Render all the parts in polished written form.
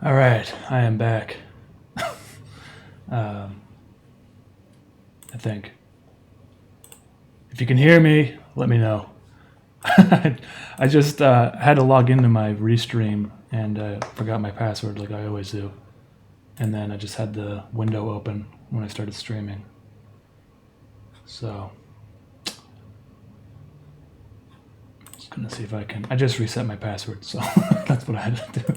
All right, I am back. I think. If you can hear me, let me know. I just had to log into my Restream and forgot my password like I always do. And then I just had the window open when I started streaming. So, just gonna see if I can. I just reset my password, so that's what I had to do.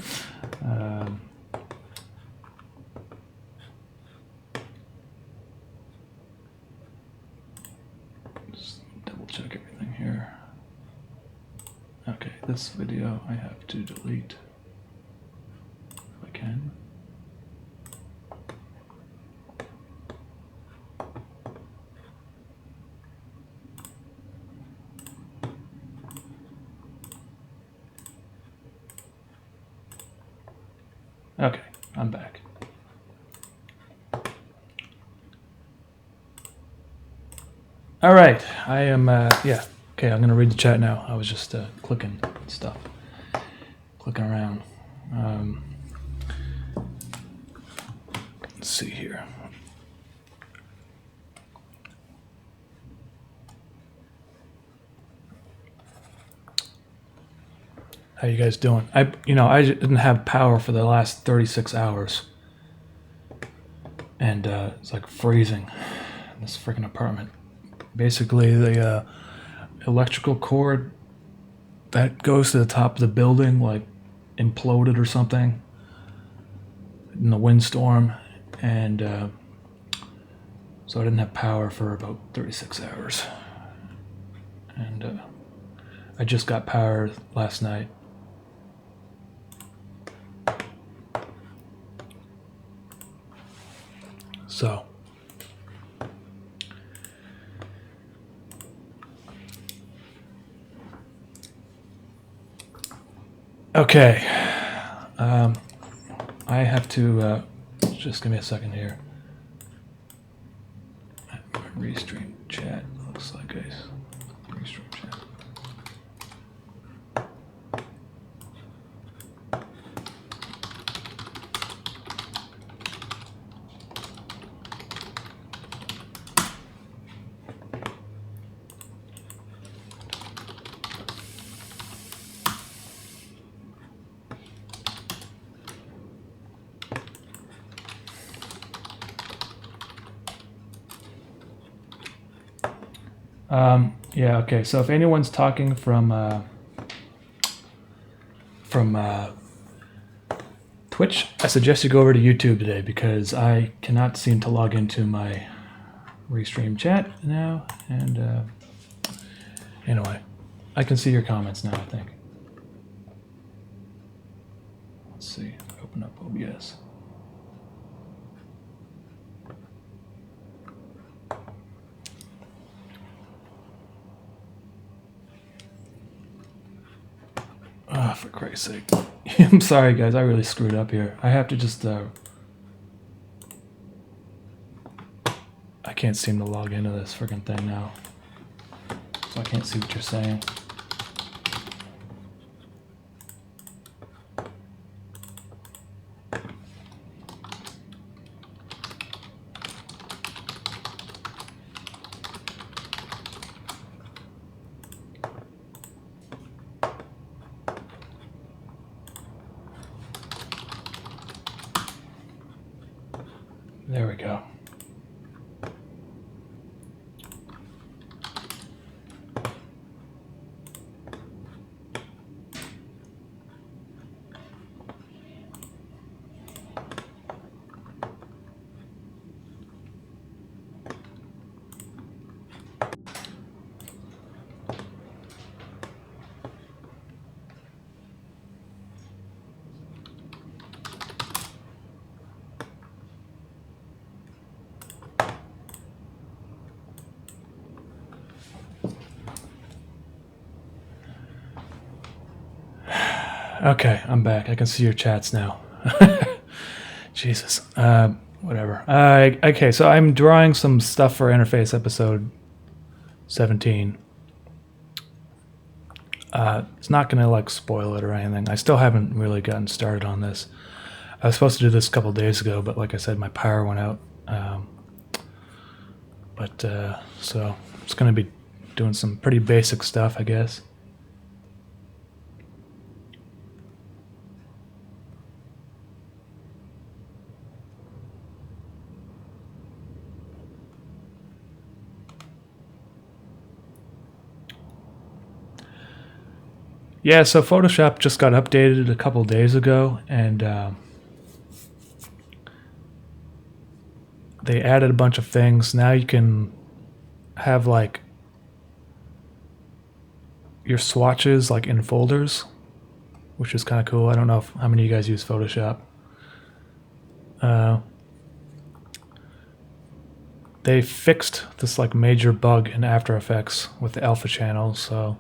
Just double check everything here. Okay, this video I have to delete if I can. Okay, I'm back. All right, I am, yeah. Okay, I'm gonna read the chat now. I was just clicking stuff, clicking around. Let's see here. How you guys doing? I didn't have power for the last 36 hours, and it's like freezing in this freaking apartment. Basically, the electrical cord that goes to the top of the building like imploded or something in the windstorm, and so I didn't have power for about 36 hours, and I just got power last night. So okay, I have to just give me a second here. Restream chat looks like guys. Restream chat. Yeah, okay, so if anyone's talking from Twitch, I suggest you go over to YouTube today because I cannot seem to log into my Restream chat now, and anyway, I can see your comments now, I think. Let's see, open up OBS. Oh, for Christ's sake. I'm sorry, guys. I really screwed up here. I have to just... I can't seem to log into this freaking thing now. So I can't see what you're saying. There we go. Okay, I'm back. I can see your chats now. Jesus. Whatever. Okay, so I'm drawing some stuff for interface episode 17. It's not going to like spoil it or anything. I still haven't really gotten started on this. I was supposed to do this a couple days ago, but like I said, my power went out. So it's going to be doing some pretty basic stuff, I guess. Yeah, so Photoshop just got updated a couple days ago, and they added a bunch of things. Now you can have like your swatches like in folders, which is kind of cool. I don't know how many of you guys use Photoshop. They fixed this like major bug in After Effects with the alpha channel, so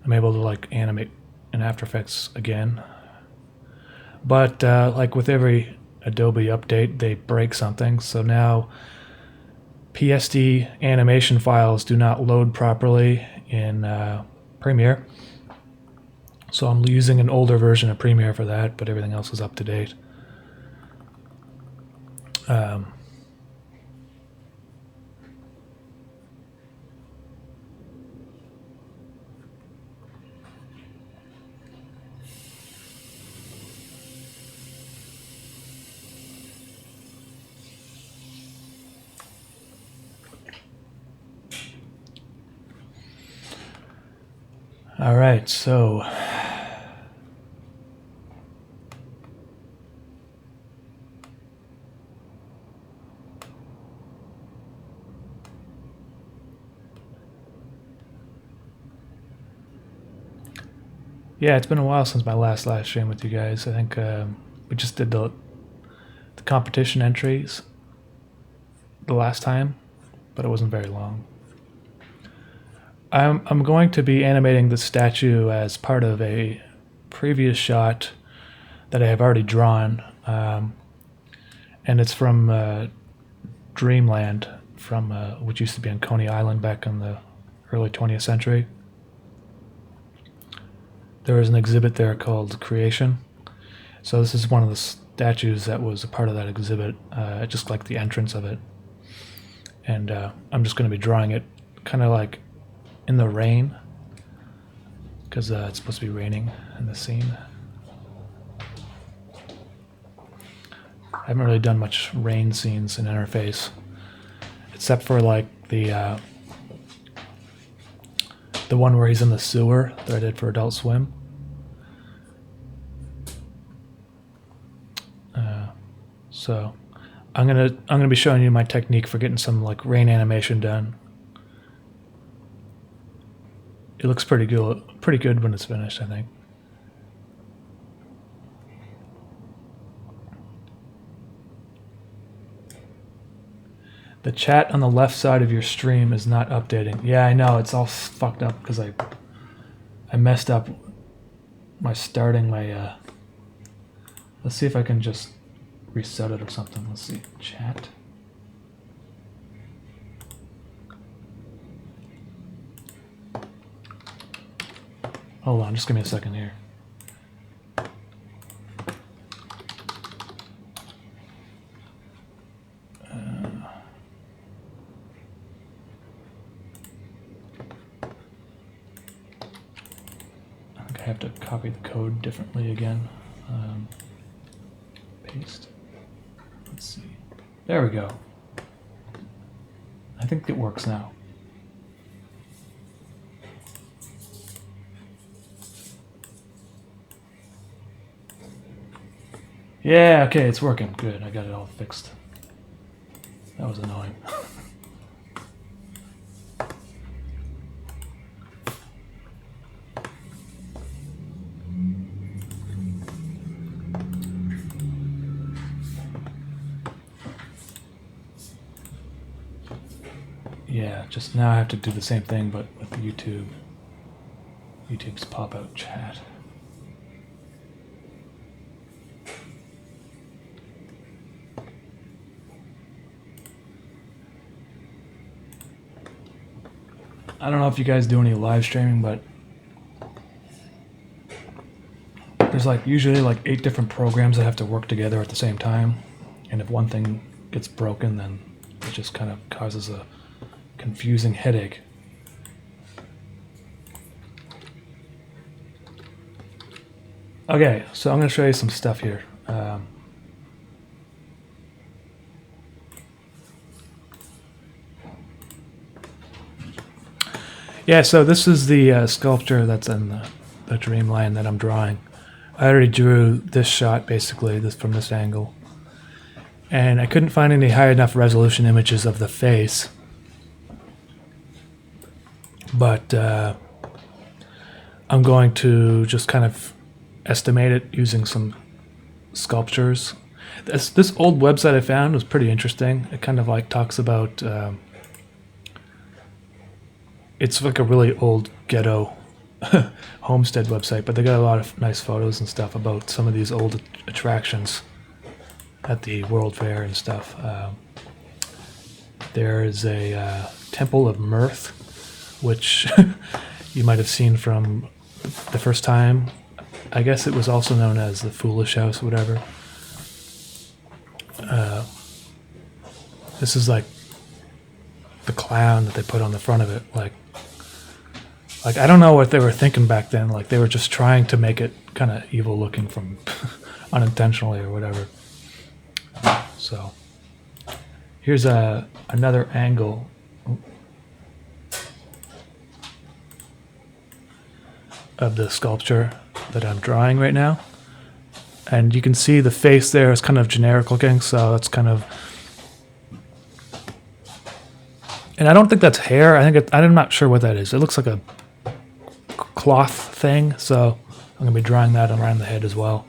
I'm able to like animate in After Effects again. But like with every Adobe update, they break something. So now PSD animation files do not load properly in Premiere. So I'm using an older version of Premiere for that, but everything else is up to date. All right, so yeah, it's been a while since my last live stream with you guys. I think we just did the competition entries the last time, but it wasn't very long. I'm going to be animating the statue as part of a previous shot that I have already drawn, and it's from Dreamland, from which used to be on Coney Island back in the early 20th century. There was an exhibit there called Creation. So this is one of the statues that was a part of that exhibit. I just like the entrance of it. And I'm just going to be drawing it kind of like in the rain, because it's supposed to be raining in the scene. I haven't really done much rain scenes in Interface, except for like the one where he's in the sewer that I did for Adult Swim. So I'm gonna be showing you my technique for getting some like rain animation done. It looks pretty good when it's finished, I think. The chat on the left side of your stream is not updating. Yeah, I know, it's all fucked up because I messed up my starting my let's see if I can just reset it or something. Let's see, chat. Hold on, just give me a second here. I think I have to copy the code differently again. Paste. Let's see. There we go. I think it works now. Yeah, okay, it's working. Good, I got it all fixed. That was annoying. Yeah, just now I have to do the same thing, but with YouTube. YouTube's pop-out chat. I don't know if you guys do any live streaming, but there's like usually like 8 different programs that have to work together at the same time, and if one thing gets broken, then it just kind of causes a confusing headache. Okay, so I'm going to show you some stuff here. Yeah, so this is the sculpture that's in the dreamland that I'm drawing. I already drew this shot, basically, from this angle. And I couldn't find any high enough resolution images of the face. But I'm going to just kind of estimate it using some sculptures. This old website I found was pretty interesting. It kind of like talks about... it's like a really old ghetto homestead website, but they got a lot of nice photos and stuff about some of these old attractions at the World Fair and stuff. There is a Temple of Mirth, which you might have seen from the first time. I guess it was also known as the Foolish House, or whatever. This is like the clown that they put on the front of it. Like I don't know what they were thinking back then. Like they were just trying to make it kind of evil looking from unintentionally or whatever. So here's another angle of the sculpture that I'm drawing right now. And you can see the face there is kind of generic looking, so it's kind of... And I don't think that's hair. I'm not sure what that is. It looks like a cloth thing, so I'm going to be drawing that around the head as well.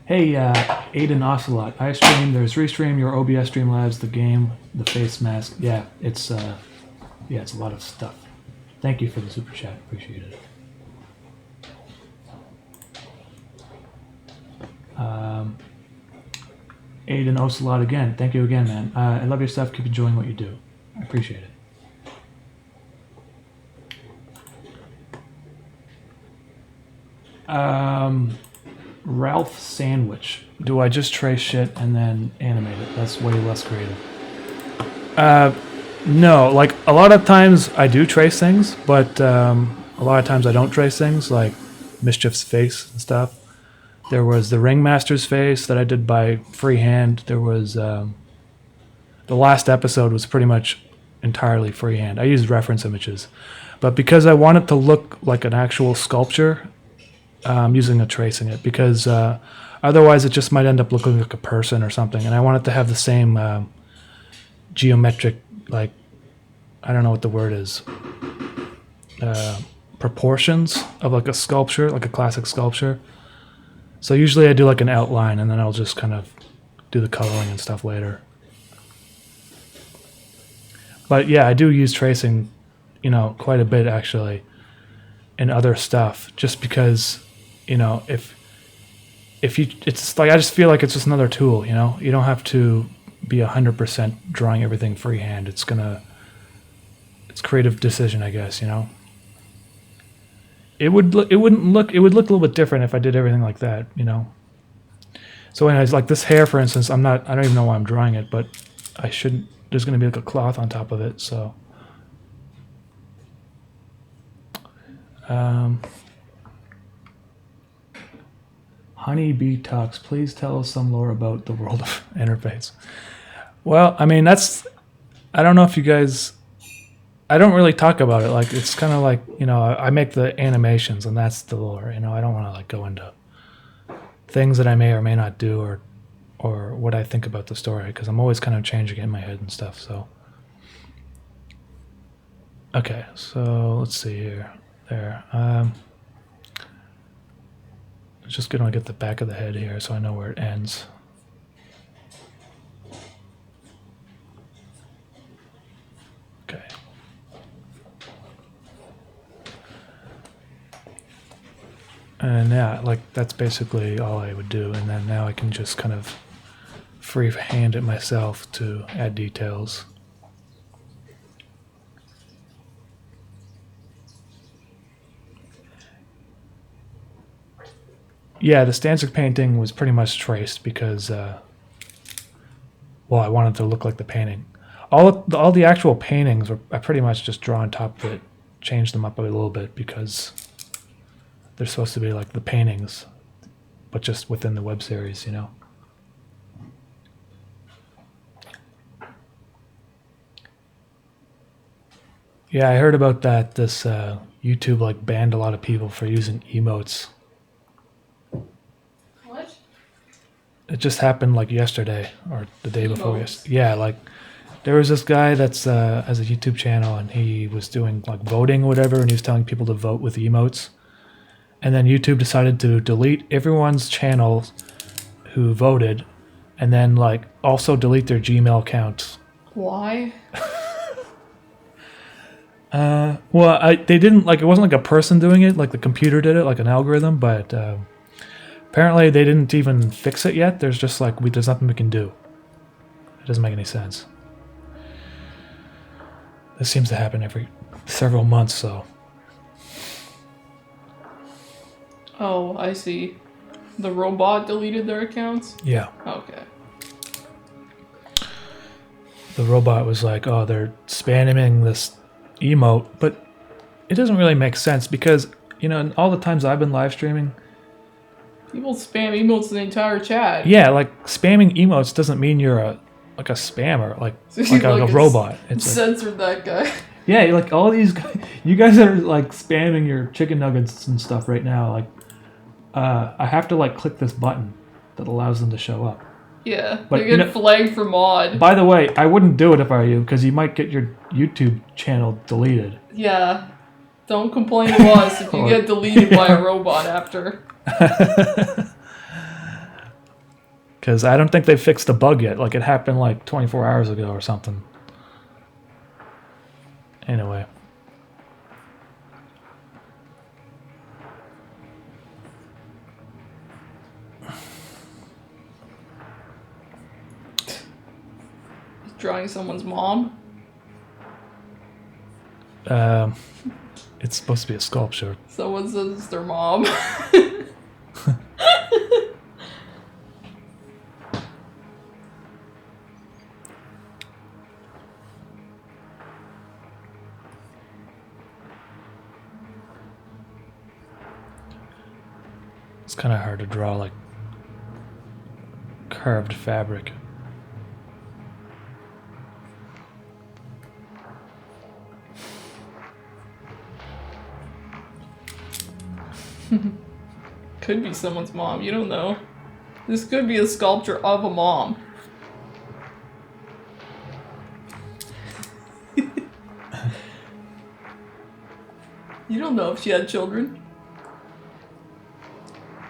Hey, Aiden Ocelot, I stream. There's Restream, your OBS Streamlabs, the game, the face mask. Yeah, it's a lot of stuff. Thank you for the super chat. Appreciate it. Aiden Ocelot again. Thank you again, man. I love your stuff. Keep enjoying what you do. I appreciate it. Ralph Sandwich. Do I just trace shit and then animate it? That's way less creative. No, like a lot of times I do trace things, but a lot of times I don't trace things, like Mischief's face and stuff. There was the Ringmaster's face that I did by freehand. There was the last episode was pretty much entirely freehand. I used reference images, but because I want it to look like an actual sculpture, I'm using a tracing it, because otherwise it just might end up looking like a person or something, and I want it to have the same geometric, like, I don't know what the word is, proportions of like a sculpture, like a classic sculpture. So usually I do like an outline, and then I'll just kind of do the coloring and stuff later. But yeah, I do use tracing, quite a bit actually, in other stuff, just because, if you, it's like, I just feel like it's just another tool, you don't have to be 100% drawing everything freehand. It's creative decision, I guess, It would look a little bit different if I did everything like that, So anyways, like this hair, for instance, I don't even know why I'm drawing it, but there's going to be like a cloth on top of it, so. Honeybee Talks, please tell us some lore about the world of interface. Well, I mean, I don't know if you guys, I don't really talk about it. Like, it's kind of like, I make the animations, and that's the lore, I don't want to like go into things that I may or may not do, or what I think about the story, because I'm always kind of changing it in my head and stuff, so. Okay, so let's see here. There. I'm just going to get the back of the head here so I know where it ends. Okay. And yeah, like that's basically all I would do. And then now I can just kind of freehand it myself to add details. Yeah, the stanza painting was pretty much traced because, well, I wanted to look like the painting. All the actual paintings were I pretty much just draw on top of it, changed them up a little bit because they're supposed to be like the paintings, but just within the web series, you know. Yeah, I heard about that. This YouTube like banned a lot of people for using emotes. What? It just happened like yesterday or the day before Emotes? yesterday. Yeah, like there was this guy that's has a YouTube channel and he was doing like voting or whatever, and he was telling people to vote with emotes. And then YouTube decided to delete everyone's channel who voted, and then like also delete their Gmail accounts. Why? Well, they didn't like it wasn't like a person doing it, like the computer did it, like an algorithm. But apparently they didn't even fix it yet. There's just like there's nothing we can do. It doesn't make any sense. This seems to happen every several months, so. Oh, I see. The robot deleted their accounts? Yeah. Okay. The robot was like, oh, they're spamming this emote, but it doesn't really make sense because, you know, in all the times I've been live streaming, People spam emotes in the entire chat. yeah, like spamming emotes doesn't mean you're a spammer, like a robot. It's like, censored that guy. yeah, like all these guys, you guys are like spamming your chicken nuggets and stuff right now. Like, I have to like click this button that allows them to show up. Yeah, But, they you get know- flagged for mod. By the way, I wouldn't do it if I were you because you might get your YouTube channel deleted. Yeah. Don't complain to us if you Or- get deleted by a robot after. Because I don't think they fixed the bug yet. Like it happened like 24 hours ago or something. Anyway. Drawing someone's mom. It's supposed to be a sculpture. Someone says it's their mom. It's kind of hard to draw like carved fabric. Could be someone's mom, you don't know. This could be a sculpture of a mom. You don't know if she had children.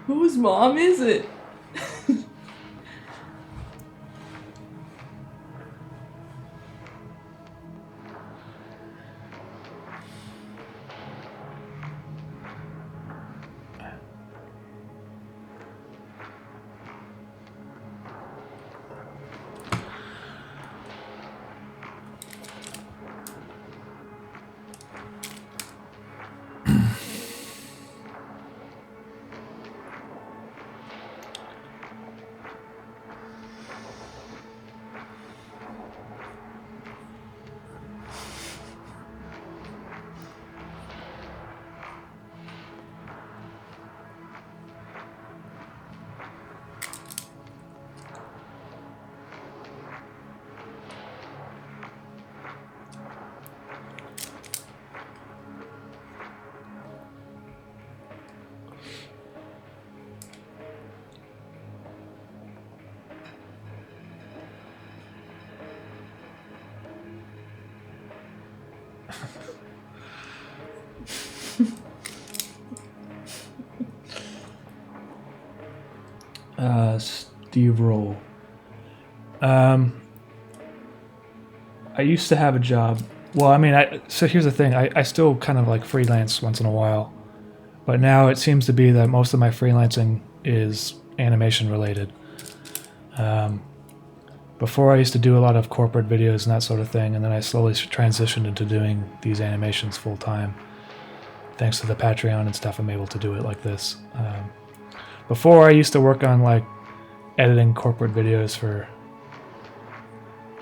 Whose mom is it? Steve Roll. I used to have a job. Well, I mean, so here's the thing. I still kind of like freelance once in a while. But now it seems to be that most of my freelancing is animation related. Before I used to do a lot of corporate videos and that sort of thing, and then I slowly transitioned into doing these animations full time. Thanks to the Patreon and stuff, I'm able to do it like this. Before, I used to work on like editing corporate videos for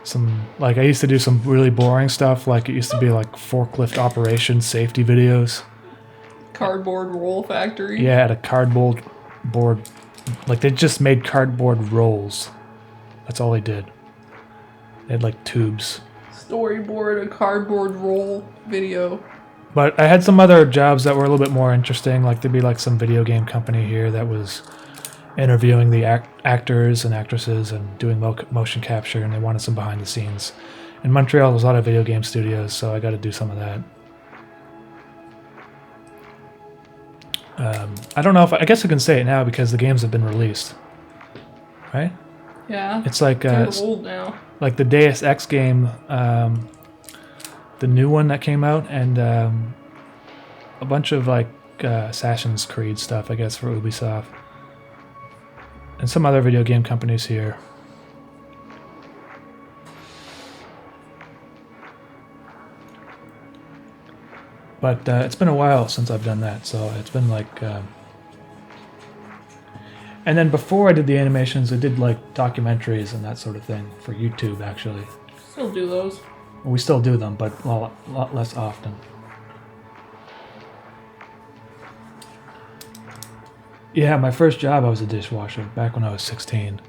some, like I used to do some really boring stuff. Like it used to be like forklift operation safety videos. Cardboard roll factory. Yeah, at a cardboard board, like they just made cardboard rolls. That's all they did. They had like tubes. Storyboard a cardboard roll video. But I had some other jobs that were a little bit more interesting. Like there'd be like some video game company here that was interviewing the actors and actresses and doing motion capture, and they wanted some behind the scenes. In Montreal, there's a lot of video game studios, so I got to do some of that. I don't know if I guess I can say it now because the games have been released, right? Yeah. It's like They're old now. Like the Deus Ex game, the new one that came out, and a bunch of like Assassin's Creed stuff, I guess, for Ubisoft, and some other video game companies here. But it's been a while since I've done that, so it's been like... And then before I did the animations, I did like documentaries and that sort of thing for YouTube, actually. Still do those. Well, we still do them, but a lot less often. Yeah, my first job, I was a dishwasher back when I was 16.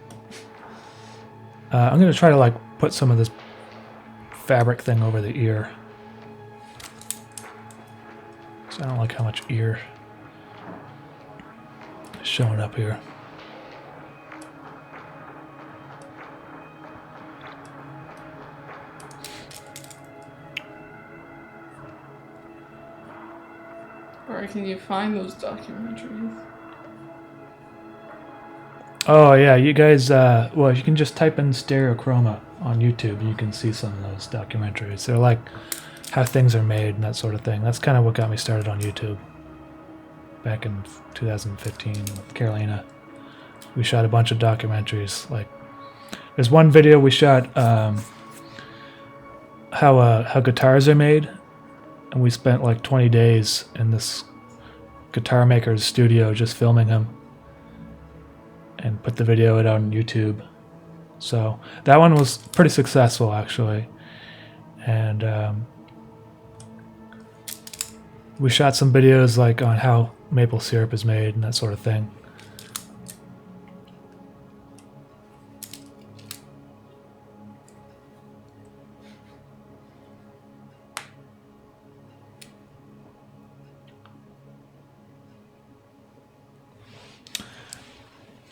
I'm going to try to like put some of this fabric thing over the ear. I don't like how much ear is showing up here. Where can you find those documentaries? Oh yeah, you guys, well, you can just type in Stereochroma on YouTube and you can see some of those documentaries. They're like how things are made and that sort of thing. That's kind of what got me started on YouTube. Back in 2015 with Carolina, we shot a bunch of documentaries. Like, there's one video we shot how guitars are made, and we spent like 20 days in this guitar maker's studio just filming him, and put the video out on YouTube. So that one was pretty successful actually, and we shot some videos like on how maple syrup is made and that sort of thing.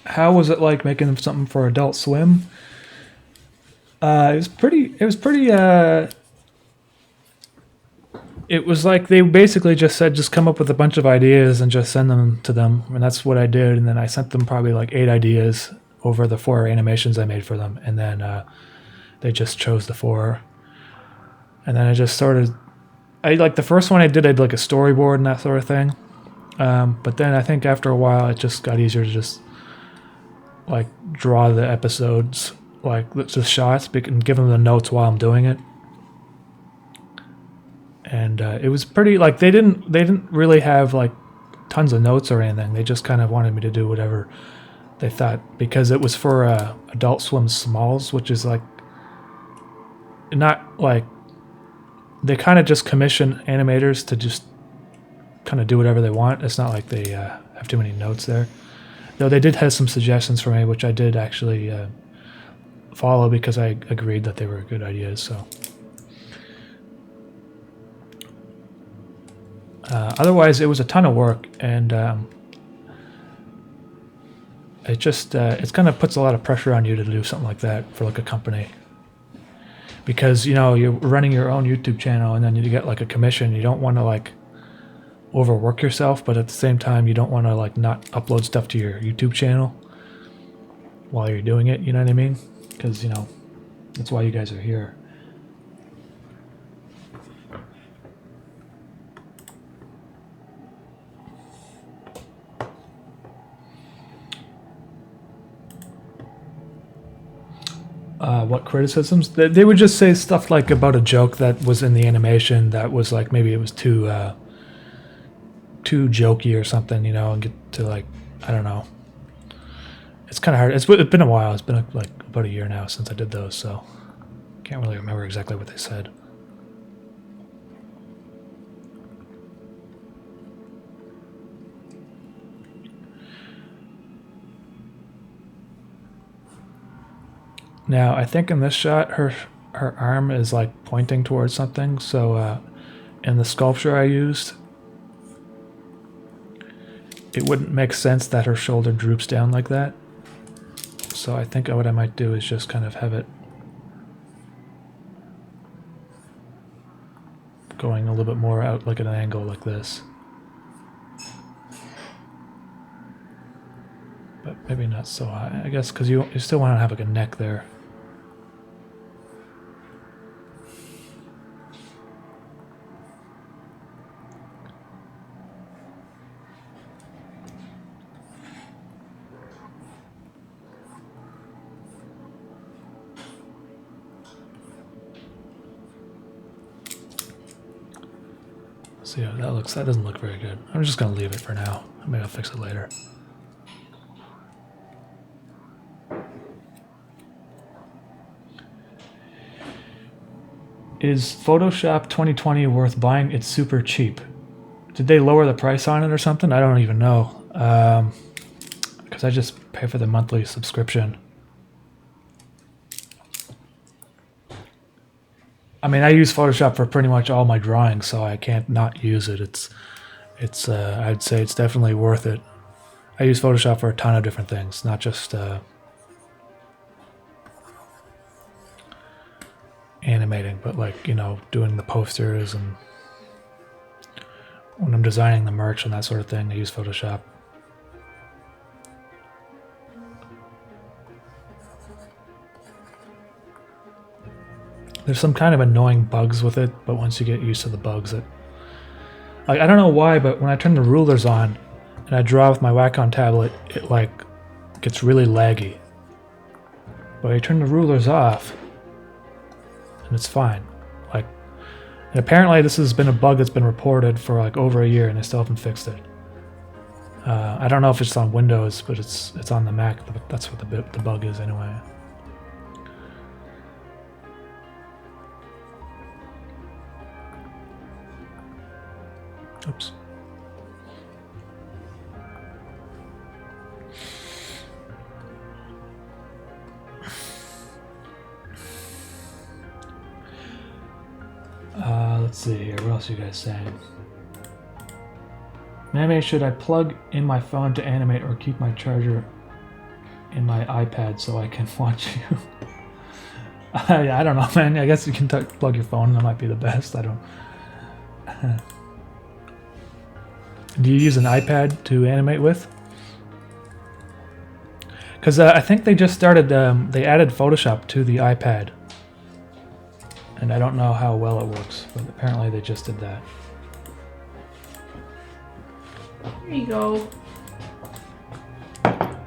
How was it like making something for Adult Swim? It was pretty. It was like they basically just said, just come up with a bunch of ideas and just send them to them. And that's what I did. And then I sent them probably like 8 ideas over the 4 animations I made for them. And then they just chose the 4. And then I just started, like the first one I did like a storyboard and that sort of thing. But then I think after a while, it just got easier to just like draw the episodes, like the shots, and give them the notes while I'm doing it. And it was pretty, like they didn't really have like tons of notes or anything. They just kind of wanted me to do whatever they thought, because it was for Adult Swim Smalls, which is like not like, they kind of just commission animators to just kind of do whatever they want. It's not like they have too many notes there. Though they did have some suggestions for me, which I did actually follow because I agreed that they were good ideas. So. Otherwise, it was a ton of work, and it just it kind of puts a lot of pressure on you to do something like that for like a company, because you know you're running your own YouTube channel, and then you get like a commission. You don't want to like overwork yourself, but at the same time, you don't want to like not upload stuff to your YouTube channel while you're doing it. You know what I mean? Because you know that's why you guys are here. What criticisms? They would just say stuff like about a joke that was in the animation that was like maybe it was too jokey or something, you know, and get to like, I don't know, It's kind of hard. It's been a while. It's been like about a year now since I did those, so can't really remember exactly what they said. Now, I think in this shot, her arm is like pointing towards something. So in the sculpture I used, it wouldn't make sense that her shoulder droops down like that. So I think what I might do is just kind of have it going a little bit more out like at an angle like this. But maybe not so high, I guess, because you still want to have like a neck there. See how that looks. That doesn't look very good. I'm just gonna leave it for now. Maybe I'll fix it later. Is Photoshop 2020 worth buying? It's super cheap. Did they lower the price on it or something? I don't even know. Because I just pay for the monthly subscription. I mean, I use Photoshop for pretty much all my drawings, so I can't not use it. It's I'd say it's definitely worth it. I use Photoshop for a ton of different things, not just animating, but like, you know, doing the posters and when I'm designing the merch and that sort of thing, I use Photoshop. There's some kind of annoying bugs with it, but once you get used to the bugs, I don't know why, but when I turn the rulers on and I draw with my Wacom tablet, it like gets really laggy. But I turn the rulers off and it's fine. Like, and apparently this has been a bug that's been reported for like over a year and they still haven't fixed it. I don't know if it's on Windows, but it's on the Mac. That's what the bug is anyway. Oops. Let's see here. What else are you guys saying? Maybe should I plug in my phone to animate or keep my charger in my iPad so I can watch you? I don't know, man. I guess you can plug your phone. That might be the best. I don't. Do you use an iPad to animate with? Because I think they just started, they added Photoshop to the iPad. And I don't know how well it works, but apparently they just did that. Here you go.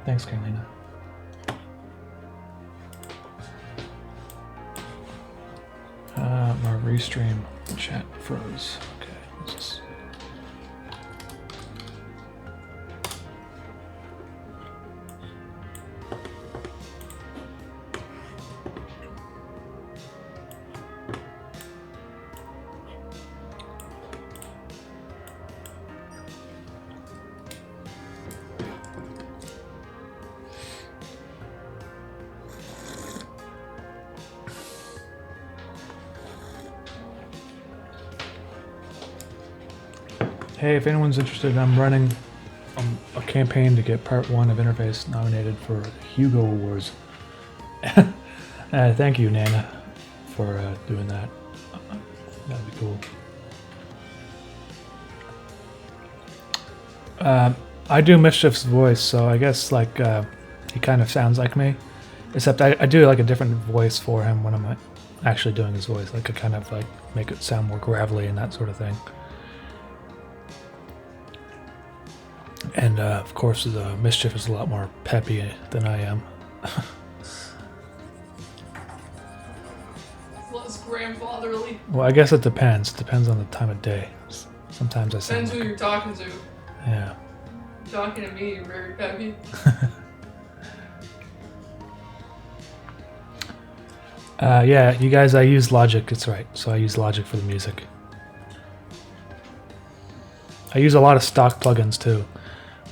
Thanks, Carolina. My restream chat froze. Okay, let's just... Hey, if anyone's interested, I'm running a campaign to get Part 1 of Interface nominated for Hugo Awards. Thank you, Nana, for doing that. That'd be cool. I do Mischief's voice, so I guess like he kind of sounds like me, except I do like a different voice for him when I'm actually doing his voice. Like I kind of like make it sound more gravelly and that sort of thing. And of course, the Mischief is a lot more peppy than I am. Less grandfatherly. Well, I guess it depends. It depends on the time of day. Sometimes I sound. Depends who you're talking to. Yeah. You're talking to me, you're very peppy. Yeah, you guys, I use Logic. That's right. So I use Logic for the music. I use a lot of stock plugins too,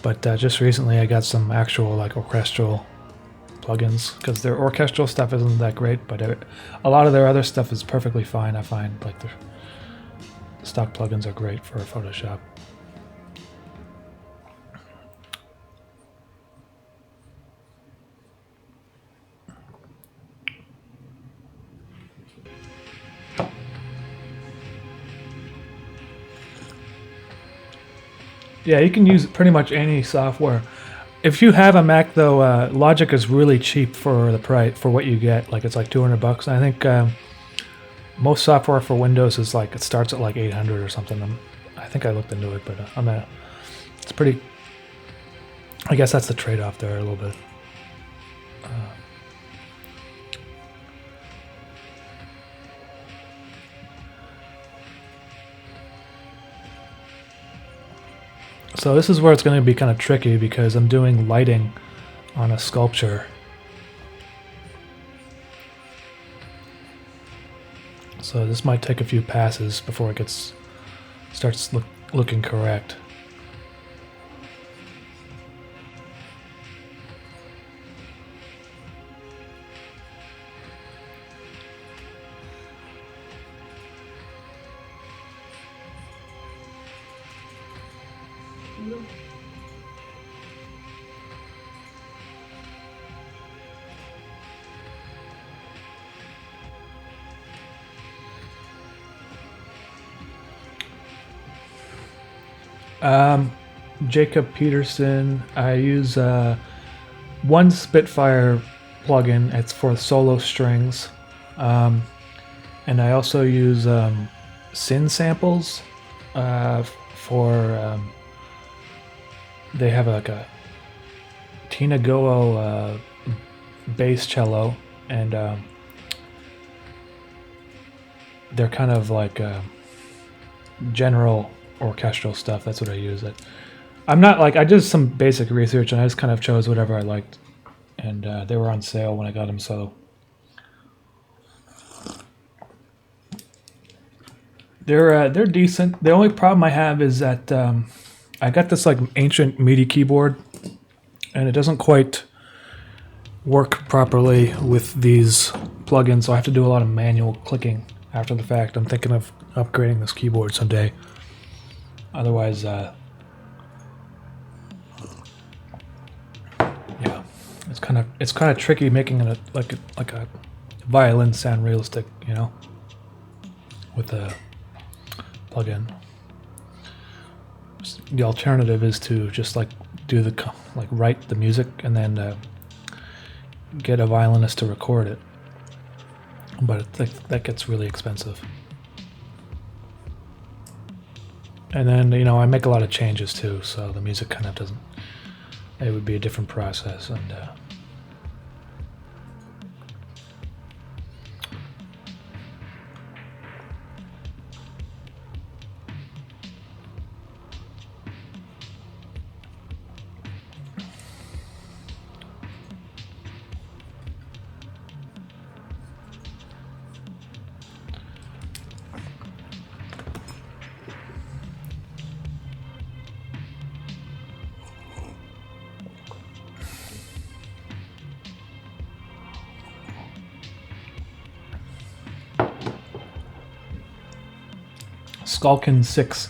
but just recently I got some actual like orchestral plugins because their orchestral stuff isn't that great, but a lot of their other stuff is perfectly fine. I find like the stock plugins are great for Photoshop. Yeah, you can use pretty much any software. If you have a Mac, though, Logic is really cheap for the price for what you get. Like it's like $200. I think most software for Windows is like it starts at like 800 or something. I think I looked into it, but it's pretty. I guess that's the trade-off there a little bit. So this is where it's going to be kind of tricky because I'm doing lighting on a sculpture. So this might take a few passes before it starts looking correct. Jacob Peterson. I use one Spitfire plugin. It's for solo strings, and I also use Syn samples for. They have like a Tina Goa bass cello, and they're kind of like general orchestral stuff. That's what I use. I'm not like I did some basic research and I just kind of chose whatever I liked, and they were on sale when I got them. So they're decent. The only problem I have is that I got this like ancient MIDI keyboard, and it doesn't quite work properly with these plugins. So I have to do a lot of manual clicking after the fact. I'm thinking of upgrading this keyboard someday. Otherwise, yeah, it's kind of tricky making it like a violin sound realistic, you know, with a plugin. The alternative is to just like do write the music and then get a violinist to record it, but that gets really expensive. And then, you know, I make a lot of changes too, so the music kind of doesn't. It would be a different process, and Skulkin 6.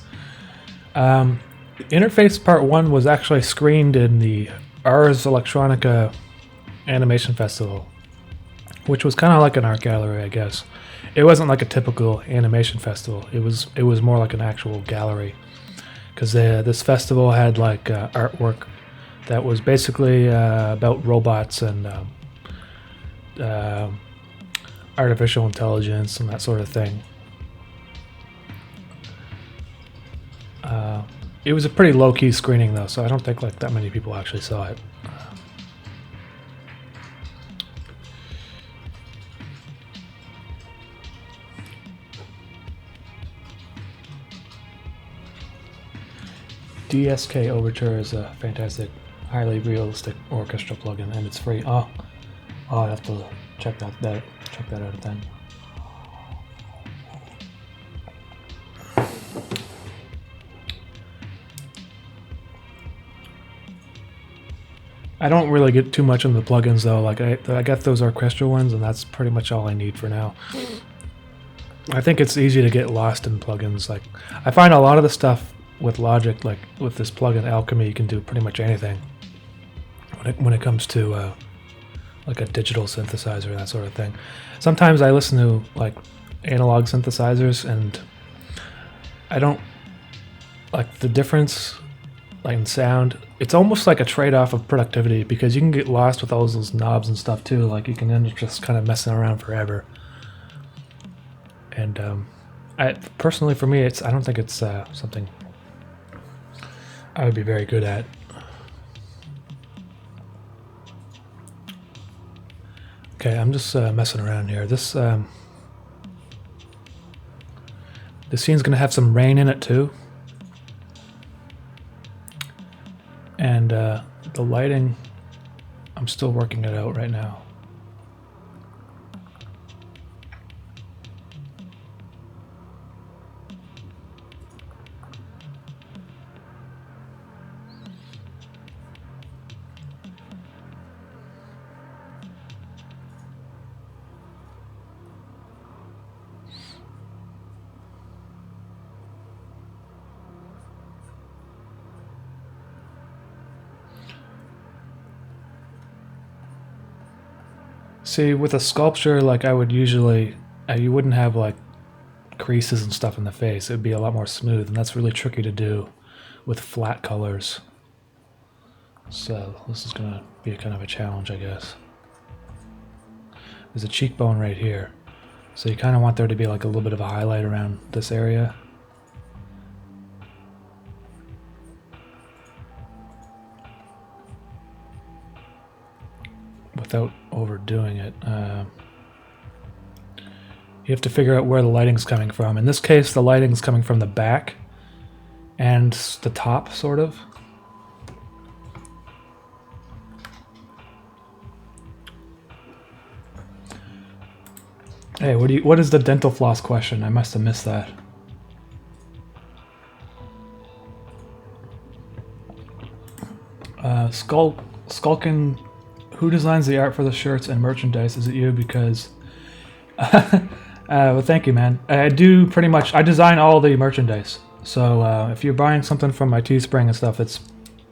Interface Part 1 was actually screened in the Ars Electronica Animation Festival, which was kind of like an art gallery, I guess. It wasn't like a typical animation festival. It was more like an actual gallery, because this festival had like artwork that was basically about robots and artificial intelligence and that sort of thing. It was a pretty low-key screening though, so I don't think like that many people actually saw it. DSK Overture is a fantastic, highly realistic orchestral plugin, and it's free. Oh, I have to check check that out then. I don't really get too much into the plugins though. Like I got those orchestral ones, and that's pretty much all I need for now. I think it's easy to get lost in plugins. Like I find a lot of the stuff with Logic, like with this plugin uʻmɑːmi, you can do pretty much anything when it comes to like a digital synthesizer and that sort of thing. Sometimes I listen to like analog synthesizers, and I don't like the difference like in sound. It's almost like a trade-off of productivity, because you can get lost with all those knobs and stuff too. Like you can end up just kind of messing around forever. And I personally, for me, I don't think it's something I would be very good at. Okay, I'm just messing around here. This scene's gonna have some rain in it too, and the lighting, I'm still working it out right now. See, with a sculpture, like I would usually, you wouldn't have like creases and stuff in the face. It would be a lot more smooth, and that's really tricky to do with flat colors. So this is gonna be kind of a challenge, I guess. There's a cheekbone right here, so you kind of want there to be like a little bit of a highlight around this area. Without overdoing it. You have to figure out where the lighting's coming from. In this case, the lighting's coming from the back and the top, sort of. Hey, what is the dental floss question? I must have missed that. Skulkin, who designs the art for the shirts and merchandise? Is it you? Because well, thank you, man. I do pretty much. I design all the merchandise. So if you're buying something from my Teespring and stuff, it's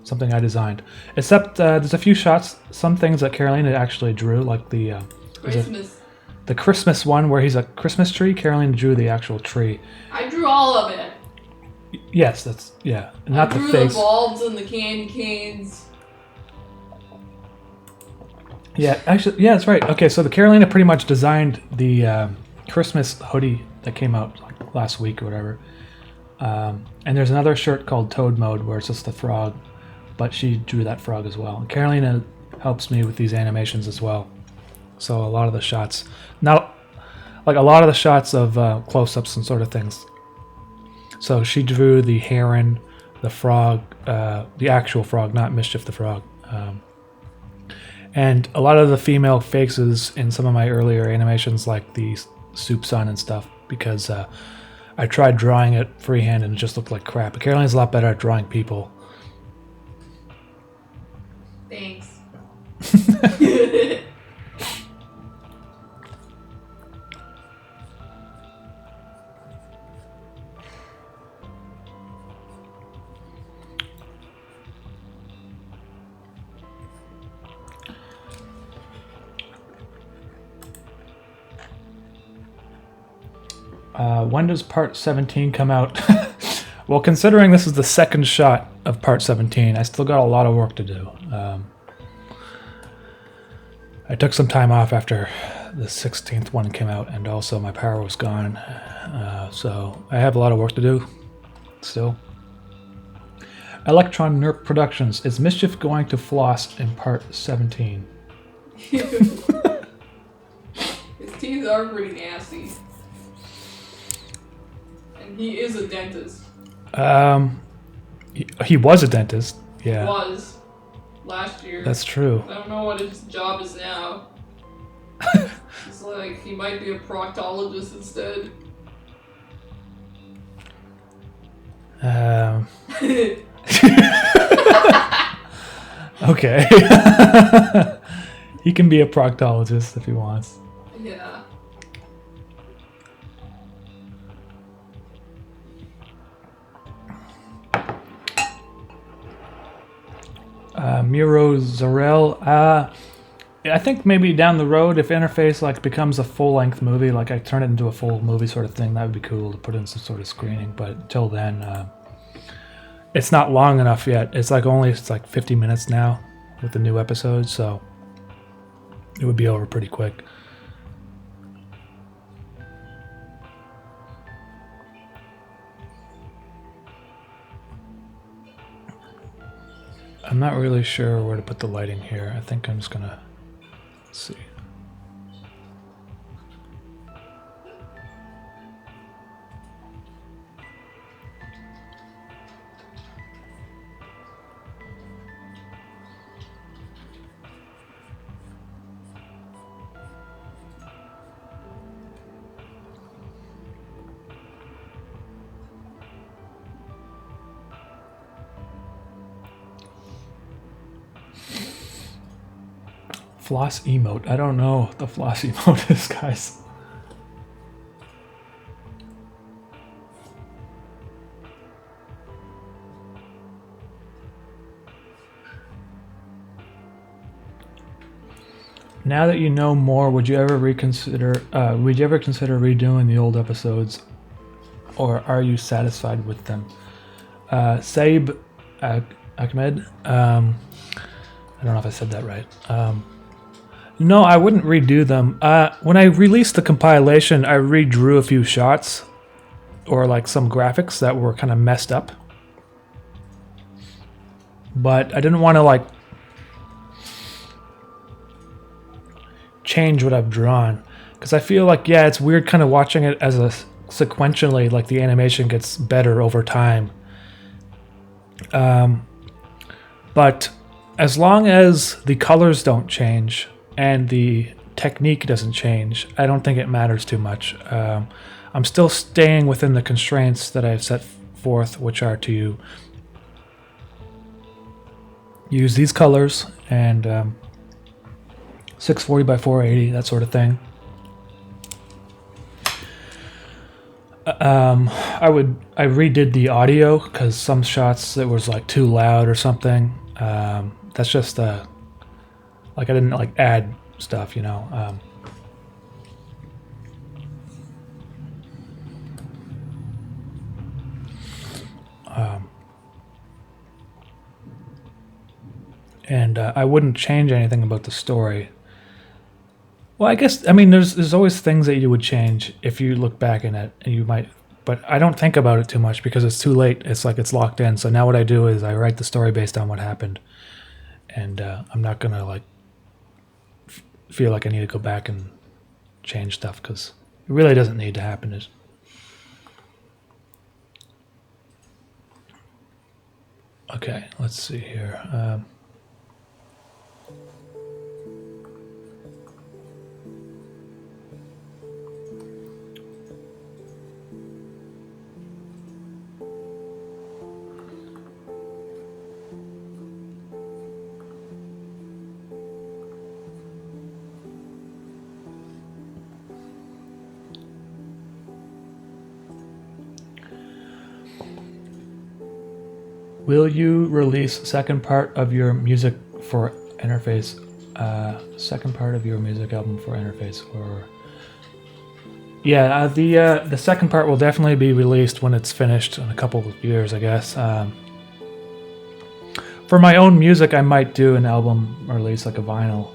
something I designed. Except there's a few shots, some things that Carolina actually drew, like the the Christmas one where he's a Christmas tree. Carolina drew the actual tree. I drew all of it. Yes, that's not the face. I drew the bulbs and the candy canes. Yeah, actually, yeah, that's right. Okay, so the Carolina pretty much designed the Christmas hoodie that came out like last week or whatever. And there's another shirt called Toad Mode where it's just a frog, but she drew that frog as well. And Carolina helps me with these animations as well. So a lot of the shots, not like a lot of the shots of close-ups and sort of things. So she drew the heron, the frog, the actual frog, not Mischief the Frog. And a lot of the female faces in some of my earlier animations, like the soup sun and stuff, because I tried drawing it freehand and it just looked like crap. But Carolina's a lot better at drawing people. Thanks. When does part 17 come out? Well, considering this is the second shot of part 17, I still got a lot of work to do. I took some time off after the 16th one came out, and also my power was gone. So I have a lot of work to do still. Electron Nerp Productions. Is Mischief going to floss in part 17? His teeth are pretty nasty. And he is a dentist. He was a dentist. Yeah. He was. Last year. That's true. I don't know what his job is now. It's like he might be a proctologist instead. Okay. He can be a proctologist if he wants. Yeah. Miro Zarel. I think maybe down the road, if Interface like becomes a full-length movie, like I turn it into a full movie sort of thing, that would be cool to put in some sort of screening. But till then, it's not long enough yet. It's like 50 minutes now with the new episode, so it would be over pretty quick. I'm not really sure where to put the lighting here. I think I'm just gonna see. Floss emote. I don't know what the floss emote is, guys. Now that you know more, would you ever consider redoing the old episodes, or are you satisfied with them? Saib Ahmed. I don't know if I said that right. No, I wouldn't redo them. When I released the compilation, I redrew a few shots or like some graphics that were kind of messed up. But I didn't want to like change what I've drawn, because I feel like, yeah, it's weird kind of watching it as a sequentially, like the animation gets better over time. But as long as the colors don't change and the technique doesn't change, I don't think it matters too much. I'm still staying within the constraints that I've set forth, which are to use these colors and 640 by 480, that sort of thing. I redid the audio because some shots it was like too loud or something. That's just like I didn't like add stuff, you know. And I wouldn't change anything about the story. Well, I guess, I mean, there's always things that you would change if you look back in it, and you might, but I don't think about it too much because it's too late. It's like it's locked in. So now what I do is I write the story based on what happened, and I'm not gonna like feel like I need to go back and change stuff because it really doesn't need to happen. Okay, let's see here. Will you release second part of your music for Interface? Second part of your music album for Interface, or yeah, the second part will definitely be released when it's finished in a couple of years, I guess. For my own music, I might do an album release, like a vinyl,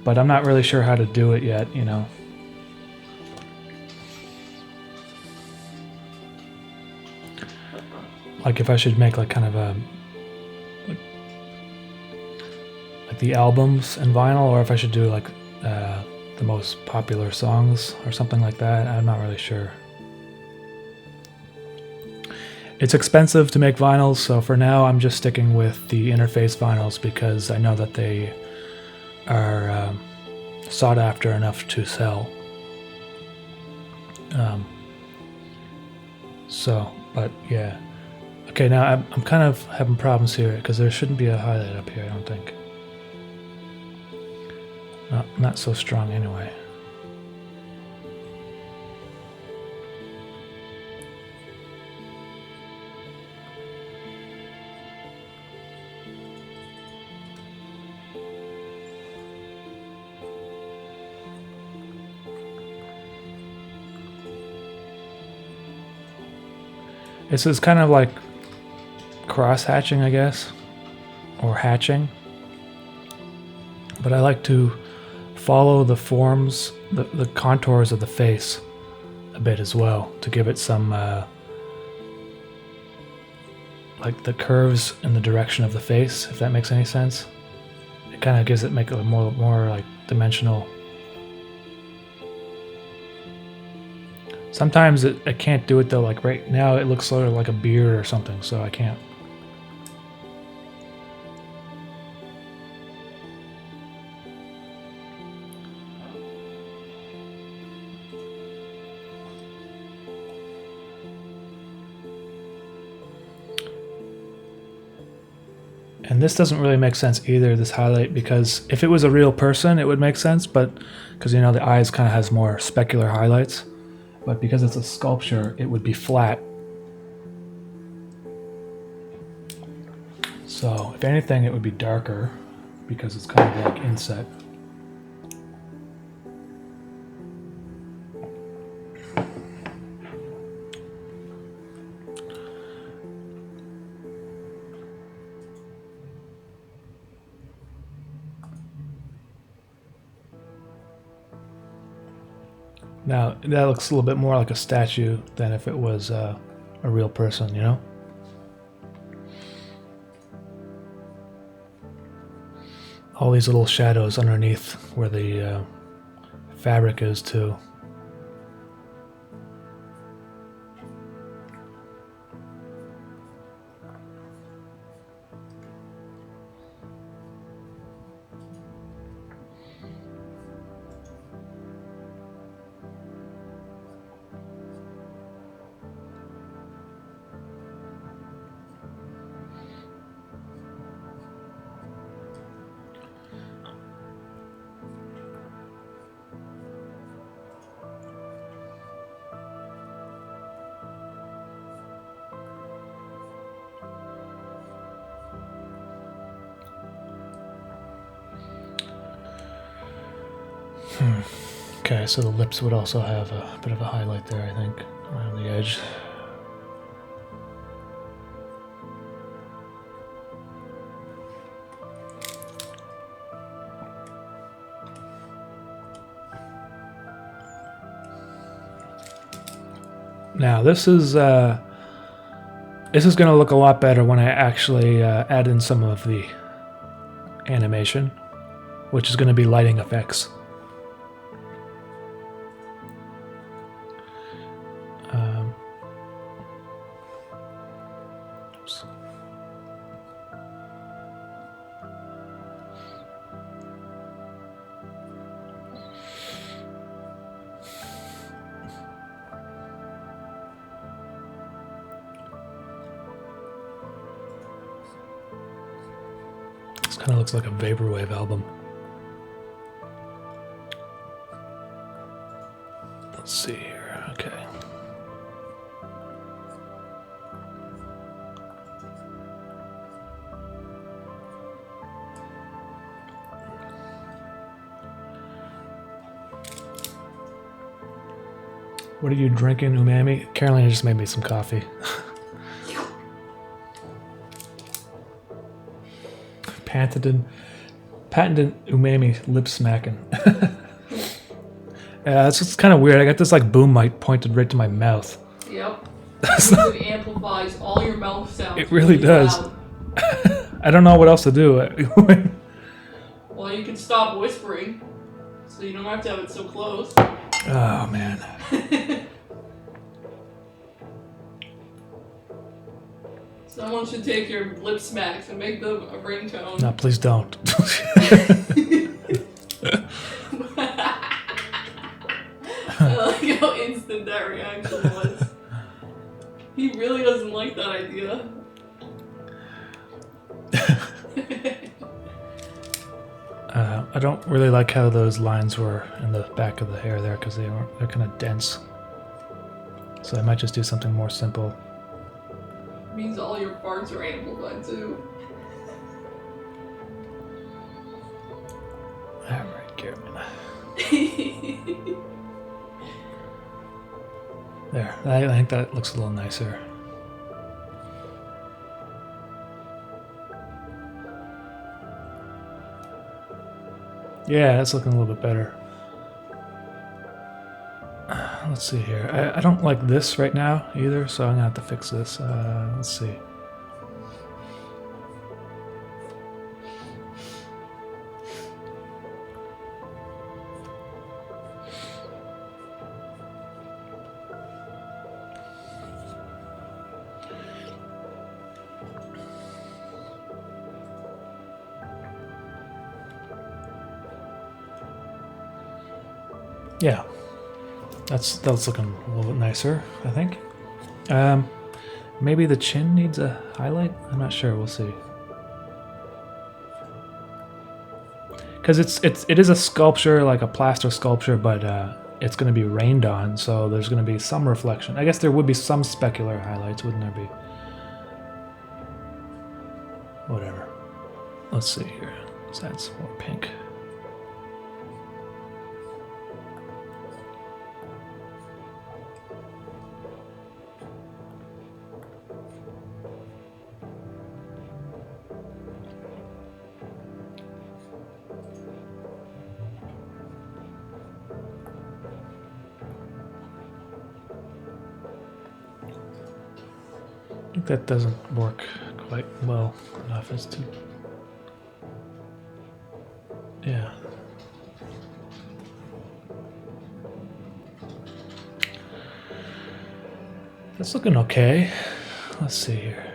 but I'm not really sure how to do it yet, you know. Like if I should make like kind of a like the albums and vinyl, or if I should do like the most popular songs or something like that. I'm not really sure. It's expensive to make vinyls, so for now I'm just sticking with the Interface vinyls because I know that they are sought after enough to sell. But yeah. Okay, now I'm kind of having problems here because there shouldn't be a highlight up here, I don't think. Not so strong anyway. This is kind of like cross-hatching, I guess, or hatching. But I like to follow the forms, the contours of the face a bit as well, to give it some, like the curves in the direction of the face, if that makes any sense. It kind of gives it, make it a more like dimensional. Sometimes I can't do it though, like right now it looks sort of like a beard or something, so I can't. And this doesn't really make sense either, this highlight, because if it was a real person it would make sense, but because, you know, the eyes kind of has more specular highlights. But because it's a sculpture, it would be flat. So, if anything, it would be darker because it's kind of like inset. Now, that looks a little bit more like a statue than if it was a real person, you know? All these little shadows underneath where the fabric is, too. Okay, so the lips would also have a bit of a highlight there, I think, around the edge. Now this is going to look a lot better when I actually add in some of the animation, which is going to be lighting effects. Oops. This kind of looks like a vaporwave album. Let's see here. Okay. What are you drinking, Umami? Carolina just made me some coffee. Patented Umami lip smacking. Yeah, it's just kind of weird. I got this like boom mic pointed right to my mouth. Yep. It amplifies all your mouth sounds. It really does. I don't know what else to do. Well, you can stop whispering, so you don't have to have it so close. Oh, man. Someone should take your lip smacks and make them a ringtone. No, please don't. He really doesn't like that idea. I don't really like how those lines were in the back of the hair there because they're kind of dense. So I might just do something more simple. Means all your farts are amplified too. Alright, Karen. There, I think that looks a little nicer. Yeah, that's looking a little bit better. Let's see here. I don't like this right now either, so I'm gonna have to fix this. Let's see. Yeah, that's looking a little bit nicer, I think. Maybe the chin needs a highlight. I'm not sure. We'll see. Because it is a sculpture, like a plaster sculpture, but it's going to be rained on, so there's going to be some reflection. I guess there would be some specular highlights, wouldn't there be? Whatever. Let's see here. Let's add some more pink. I think that doesn't work quite well enough as to... Yeah. That's looking okay. Let's see here.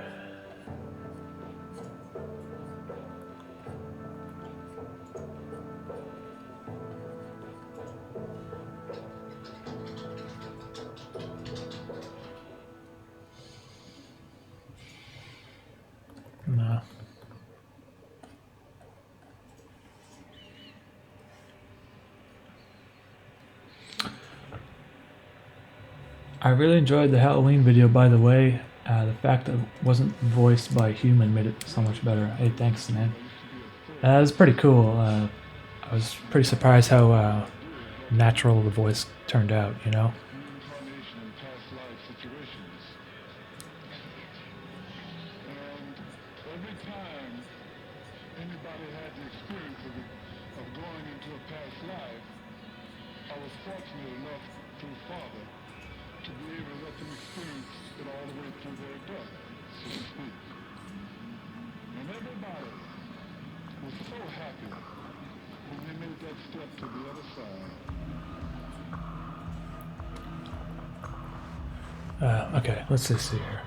No. I really enjoyed the Halloween video, by the way. The fact that it wasn't voiced by a human made it so much better. Hey, thanks, man. It was pretty cool. I was pretty surprised how natural the voice turned out, you know? Okay, let's just see here.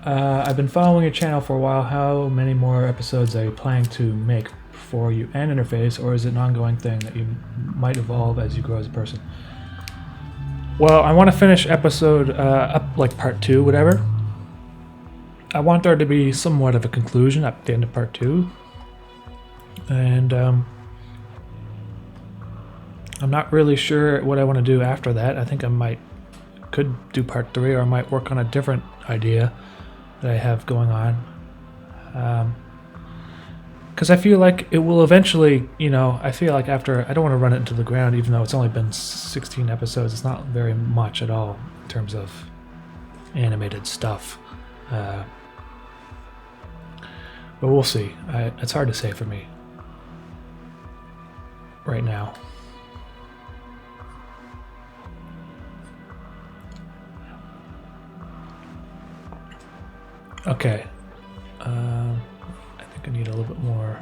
I've been following your channel for a while. How many more episodes are you planning to make for you and interface, or is it an ongoing thing that you might evolve as you grow as a person? Well, I want to finish episode up, like part 2, whatever. I want there to be somewhat of a conclusion at the end of part 2. And I'm not really sure what I want to do after that. I think could do part 3, or I might work on a different idea that I have going on. Because I feel like it will eventually, you know, I feel like after, I don't want to run it into the ground, even though it's only been 16 episodes. It's not very much at all in terms of animated stuff. But we'll see. It's hard to say for me right now. Okay. I think I need a little bit more.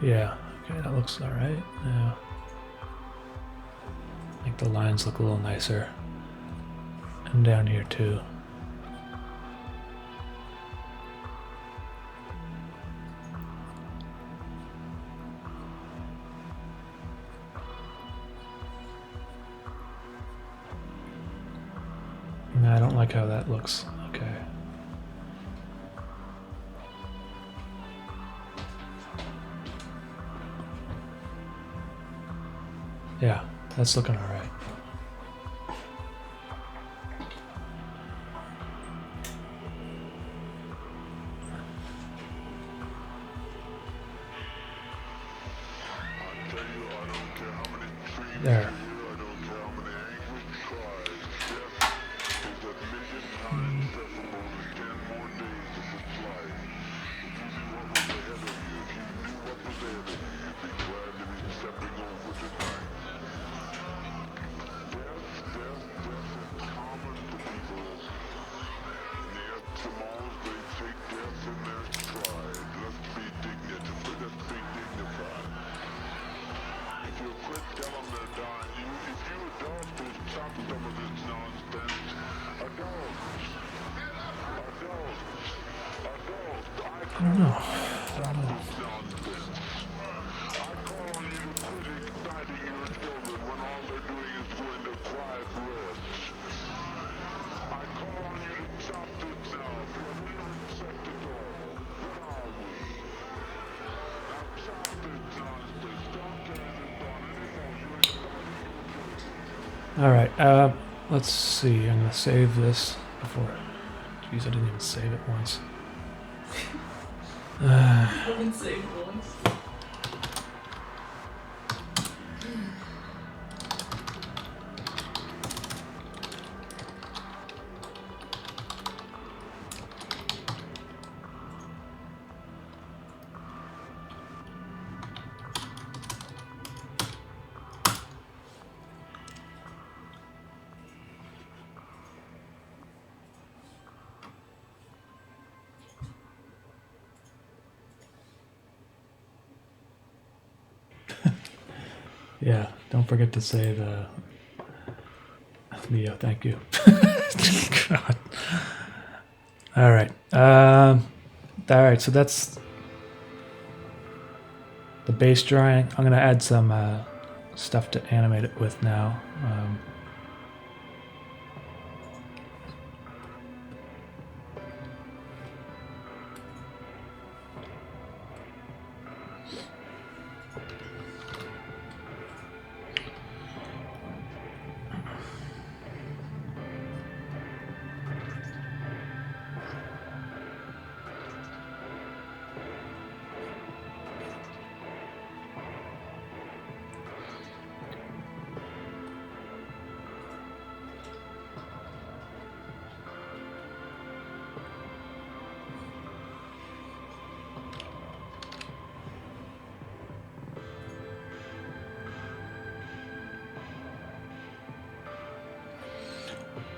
Yeah, okay, that looks alright. Yeah. I think the lines look a little nicer. And down here too. No, I don't like how that looks. Okay. Yeah, that's looking all right. There. I don't know. All right, let's see. I'm gonna save this before. Jeez, I didn't even save it once. I've been saved once. Yeah, don't forget to save Leo. Thank you. God. All right. All right. So that's the base drawing. I'm gonna add some stuff to animate it with now.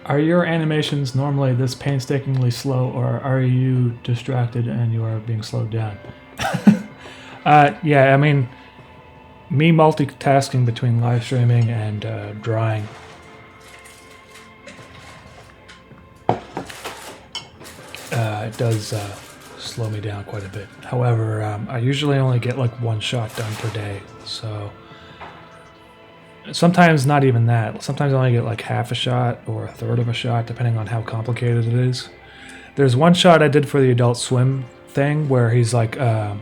Are your animations normally this painstakingly slow, or are you distracted and you are being slowed down? Yeah, I mean, me multitasking between live streaming and drawing it does slow me down quite a bit. However, I usually only get like one shot done per day, so sometimes not even that. Sometimes I only get like half a shot or a third of a shot, depending on how complicated it is. There's one shot I did for the Adult Swim thing where he's like a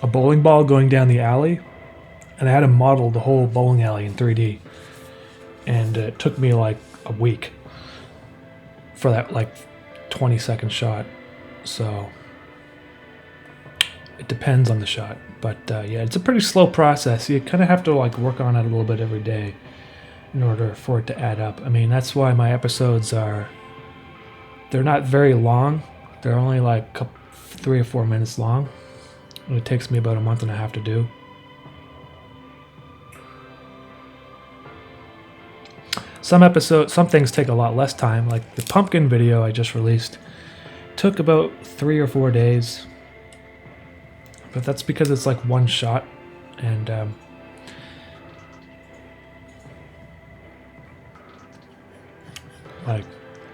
bowling ball going down the alley, and I had him model the whole bowling alley in 3D, and it took me like a week for that like 20-second shot. So it depends on the shot, but yeah, it's a pretty slow process. You kind of have to like work on it a little bit every day in order for it to add up. I mean, that's why my episodes they're not very long. They're only like 3 or 4 minutes long, and it takes me about a month and a half to do. Some things take a lot less time, like the pumpkin video I just released took about 3 or 4 days. But that's because it's like one shot, and like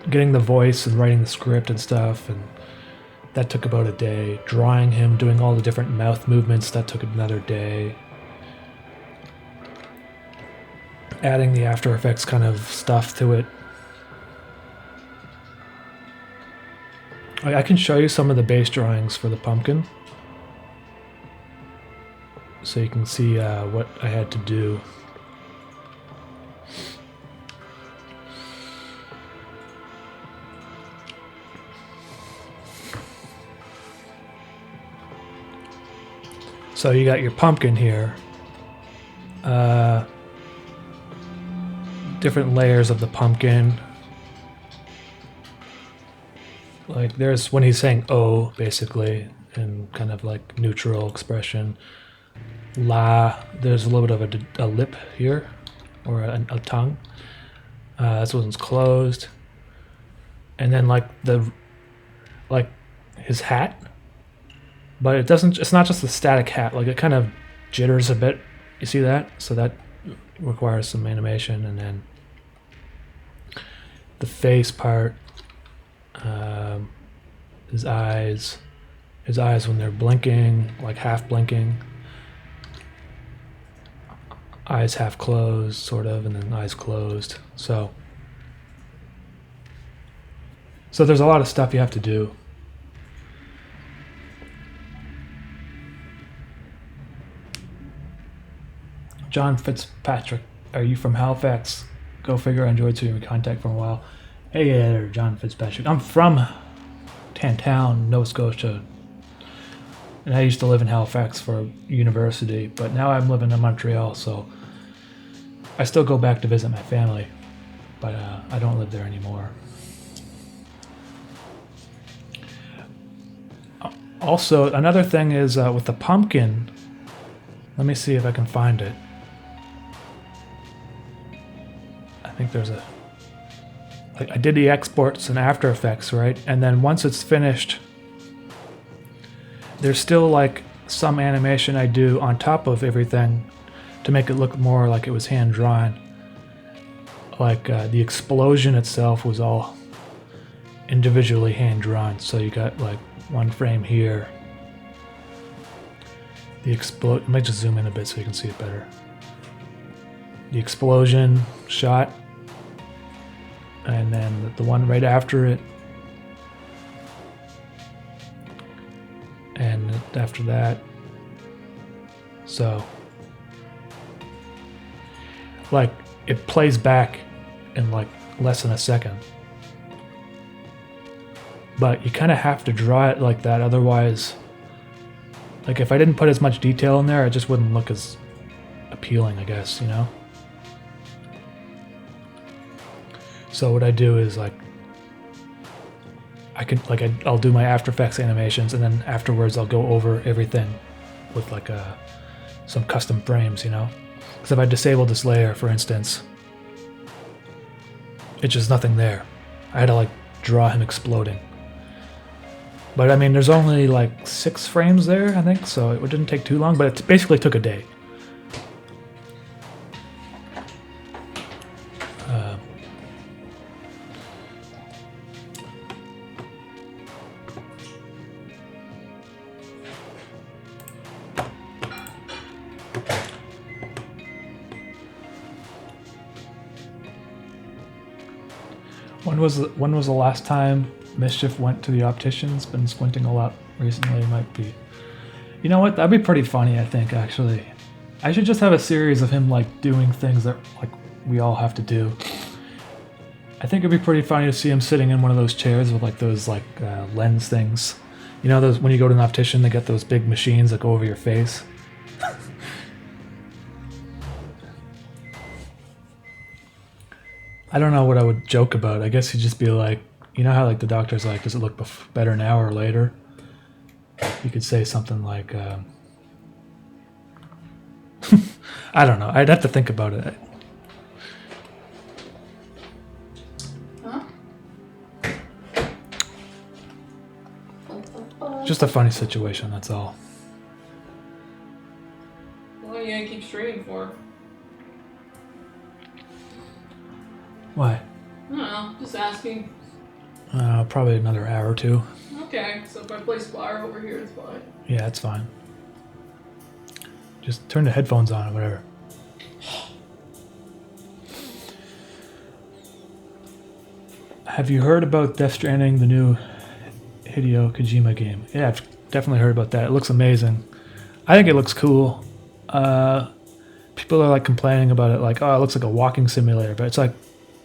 getting the voice and writing the script and stuff, and that took about a day. Drawing him, doing all the different mouth movements, that took another day. Adding the After Effects kind of stuff to it. I can show you some of the base drawings for the pumpkin, so you can see what I had to do. So you got your pumpkin here. Different layers of the pumpkin. Like there's when he's saying "oh" basically, and kind of like neutral expression. La, there's a little bit of a lip here, or a tongue. This one's closed. And then like his hat, but it doesn't. It's not just a static hat. Like it kind of jitters a bit. You see that? So that requires some animation, and then the face part. His eyes when they're blinking, like half blinking. Eyes half closed, sort of, and then eyes closed. So there's a lot of stuff you have to do. John Fitzpatrick, are you from Halifax? Go figure, I enjoyed seeing your contact for a while. Hey there, John Fitzpatrick. I'm from Tantown, Nova Scotia. And I used to live in Halifax for university, but now I'm living in Montreal, so I still go back to visit my family, but I don't live there anymore. Also, another thing is with the pumpkin, let me see if I can find it. I think there's a... I did the exports in After Effects, right? And then once it's finished, there's still like some animation I do on top of everything to make it look more like it was hand-drawn. Like the explosion itself was all individually hand-drawn. So you got like one frame here. The explode. I might just zoom in a bit so you can see it better. The explosion shot. And then the one right after it. And after that. So, like, it plays back in like less than a second. But you kind of have to draw it like that, otherwise, like if I didn't put as much detail in there, it just wouldn't look as appealing, I guess, you know? So what I do is like, I'll do my After Effects animations, and then afterwards I'll go over everything with like some custom frames, you know? Because if I disable this layer, for instance, it's just nothing there. I had to like draw him exploding. But I mean, there's only like 6 frames there, I think, so it didn't take too long, but it basically took a day. When was the last time Mischief went to the opticians? Been squinting a lot recently, might be. You know what? That'd be pretty funny, I think, actually. I should just have a series of him like doing things that like we all have to do. I think it'd be pretty funny to see him sitting in one of those chairs with like those like lens things. You know, those when you go to an optician, they get those big machines that go over your face. I don't know what I would joke about. I guess he'd just be like, you know how like the doctor's like, does it look better now or later? You could say something like, I don't know. I'd have to think about it. Huh? Just a funny situation, that's all. What are you gonna keep streaming for? Why? I don't know, just asking. Probably another hour or two. Okay, so if I play Spire over here, it's fine. Yeah, that's fine. Just turn the headphones on or whatever. Have you heard about Death Stranding, the new Hideo Kojima game? Yeah, I've definitely heard about that. It looks amazing. I think it looks cool. People are like complaining about it, like, oh, it looks like a walking simulator, but it's like,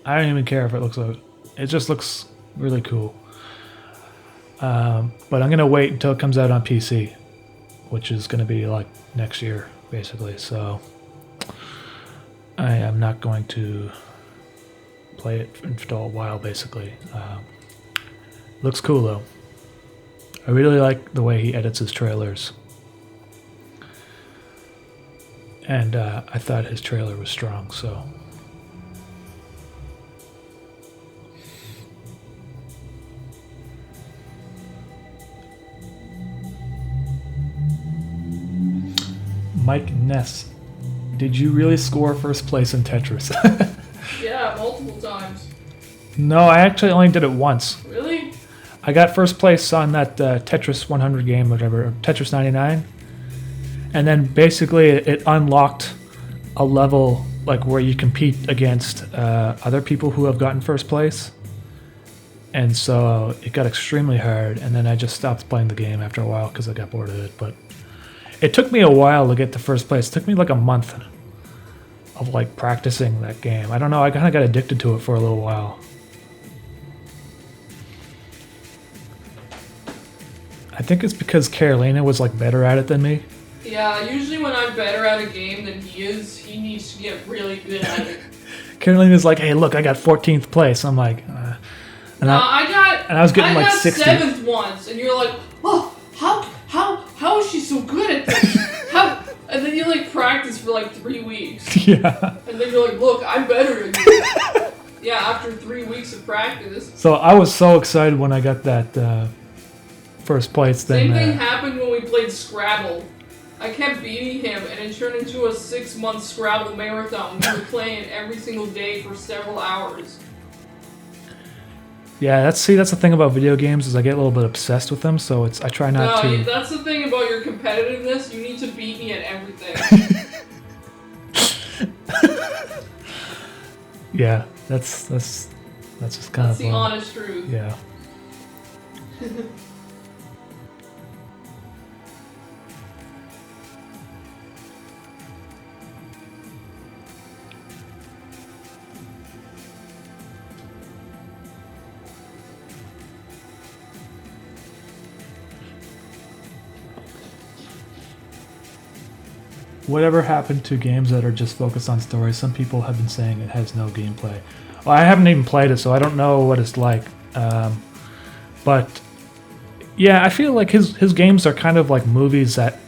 I don't even care if it looks like, it just looks really cool. But I'm gonna wait until it comes out on PC, which is gonna be like next year, basically. So I am not going to play it for a while, basically. Looks cool though. I really like the way he edits his trailers. And I thought his trailer was strong, so. Mike Ness, did you really score first place in Tetris? Yeah, multiple times. No, I actually only did it once. Really? I got first place on that Tetris 100 game, whatever, Tetris 99. And then basically it unlocked a level like where you compete against other people who have gotten first place. And so it got extremely hard, and then I just stopped playing the game after a while because I got bored of it. But it took me a while to get to first place. It took me like a month of like practicing that game. I don't know, I kind of got addicted to it for a little while. I think it's because Carolina was like better at it than me. Yeah, usually when I'm better at a game than he is, he needs to get really good at it. Carolina's like, hey, look, I got 14th place. I'm like, and I was getting like 60. 7th once, and you're like, oh, how is she so good at this? How? And then you like practice for like 3 weeks. Yeah. And then you're like, look, I'm better than you. Yeah, after 3 weeks of practice. So I was so excited when I got that first place. Same thing happened when we played Scrabble. I kept beating him, and it turned into a 6-month Scrabble marathon. We were playing every single day for several hours. Yeah, that's the thing about video games is I get a little bit obsessed with them, so I try not to. That's the thing about your competitiveness. You need to beat me at everything. Yeah, that's just kind That's of the honest truth. Yeah. Whatever happened to games that are just focused on stories? Some people have been saying it has no gameplay. Well, I haven't even played it, so I don't know what it's like. But yeah, I feel like his games are kind of like movies that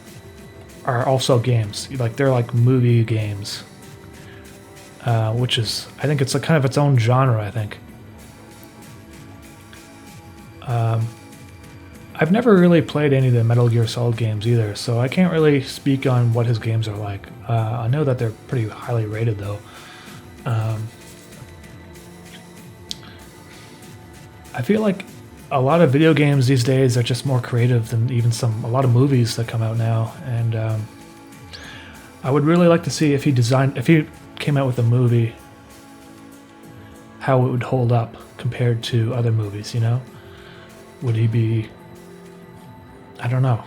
are also games. Like they're like movie games, which is, I think it's a kind of its own genre. I think. I've never really played any of the Metal Gear Solid games either, so I can't really speak on what his games are like. I know that they're pretty highly rated, though. I feel like a lot of video games these days are just more creative than even a lot of movies that come out now, and I would really like to see if he came out with a movie, how it would hold up compared to other movies. You know, would he be? I don't know.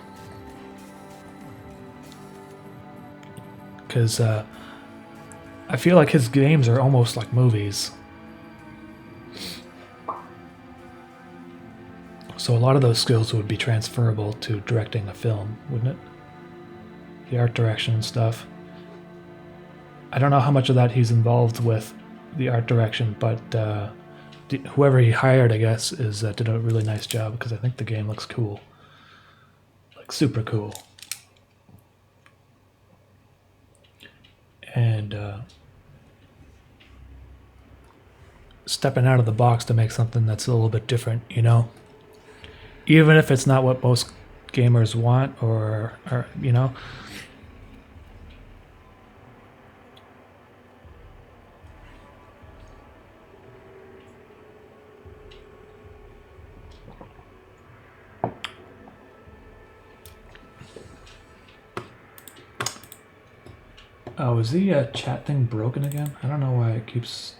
Because I feel like his games are almost like movies. So a lot of those skills would be transferable to directing a film, wouldn't it? The art direction and stuff. I don't know how much of that he's involved with the art direction, but whoever he hired, I guess, did a really nice job because I think the game looks cool. Super cool. And stepping out of the box to make something that's a little bit different, you know? Even if it's not what most gamers want or you know? Oh, is the chat thing broken again? I don't know why it keeps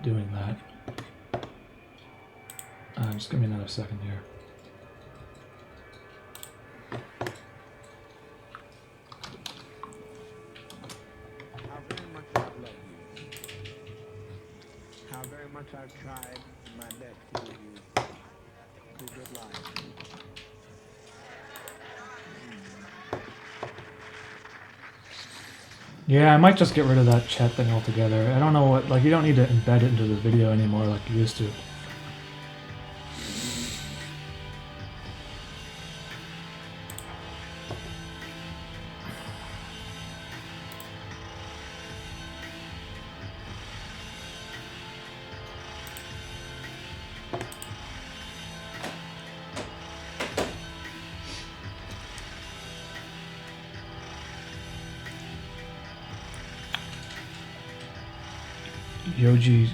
doing that. Just give me another second here. How very much I've tried my best to give you a good life. Yeah, I might just get rid of that chat thing altogether. I don't know what, like, you don't need to embed it into the video anymore like you used to. Yoji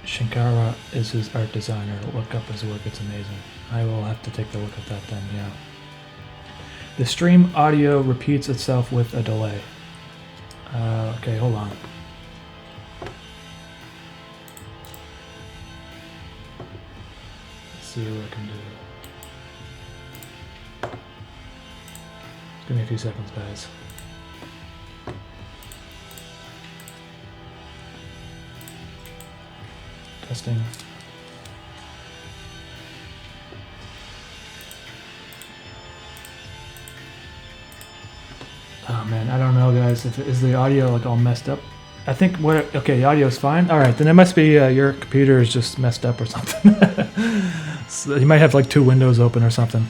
Shankara is his art designer. Look up his work, it's amazing. I will have to take a look at that then, yeah. The stream audio repeats itself with a delay. Okay, hold on. Let's see what I can do. Give me a few seconds, guys. Testing. Oh man, I don't know, guys. Is the audio like all messed up? I think okay, the audio is fine. All right, then it must be your computer is just messed up or something. So you might have like 2 windows open or something.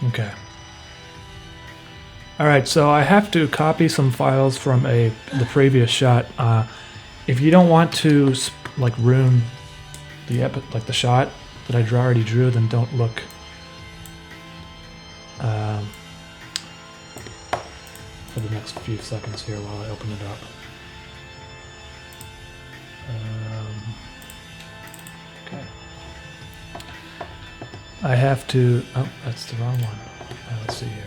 Okay. All right, so I have to copy some files from the previous shot. If you don't want to like ruin the shot that I already drew, then don't look. For the next few seconds here while I open it up. Okay. I have to. Oh, that's the wrong one. Let's see here.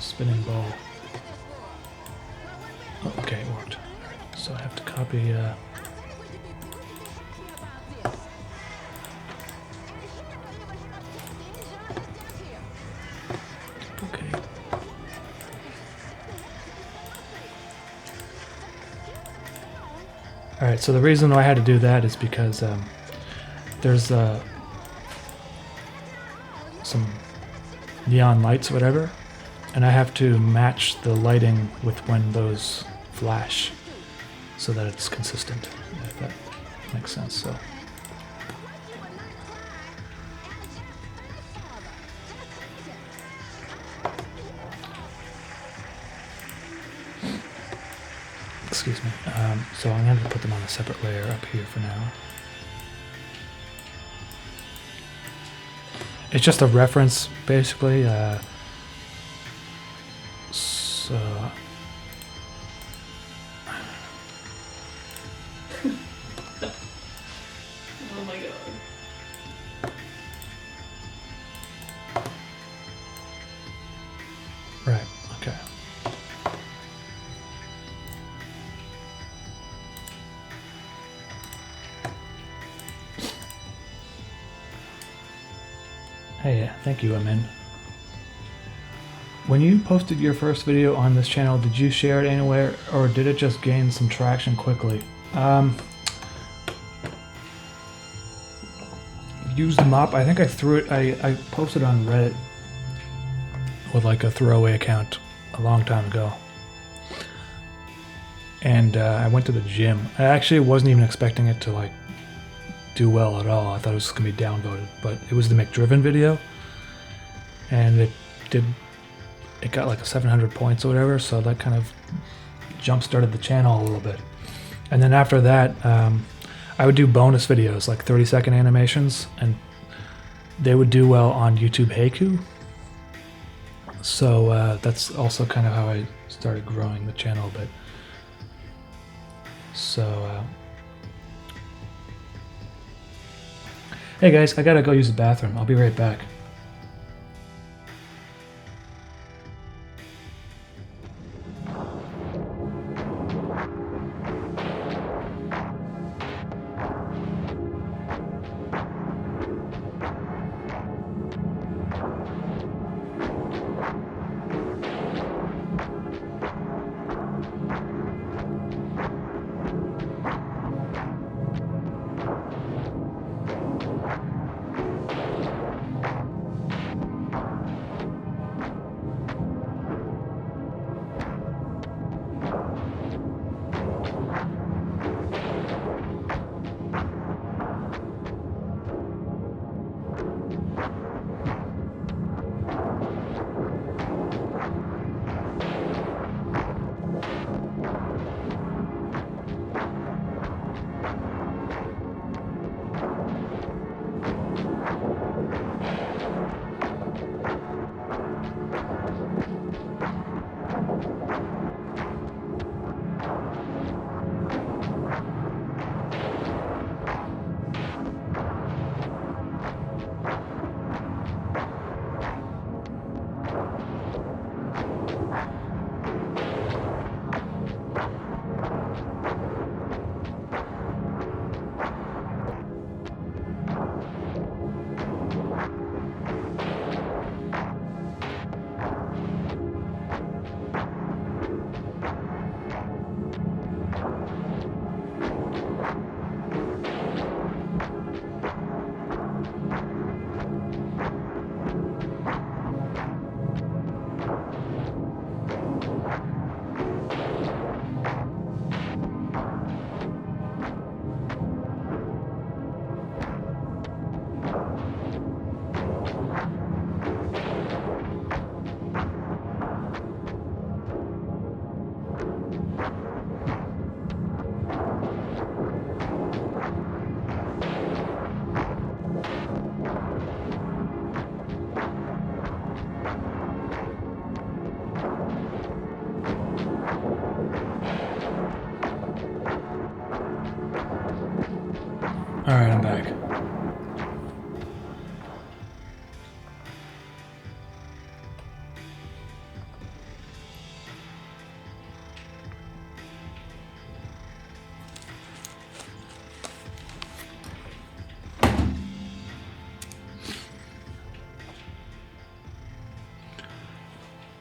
Spinning ball. Oh, okay, it worked. So I have to copy. Okay. All right. So the reason I had to do that is because there's some neon lights, whatever. And I have to match the lighting with when those flash so that it's consistent, if that makes sense. So. Excuse me. So I'm going to put them on a separate layer up here for now. It's just a reference, basically. So oh my god. Right, okay. Hey, thank you, Amin. When you posted your first video on this channel, did you share it anywhere, or did it just gain some traction quickly? Used them up. I think I threw it. I posted on Reddit with like a throwaway account a long time ago, and I went to the gym. I actually wasn't even expecting it to like do well at all. I thought it was going to be downvoted, but it was the McDriven video, and it got like 700 points or whatever, so that kind of jump-started the channel a little bit. And then after that, I would do bonus videos, like 30-second animations, and they would do well on YouTube Haiku. So that's also kind of how I started growing the channel a bit. So, hey guys, I gotta go use the bathroom. I'll be right back. Alright, I'm back.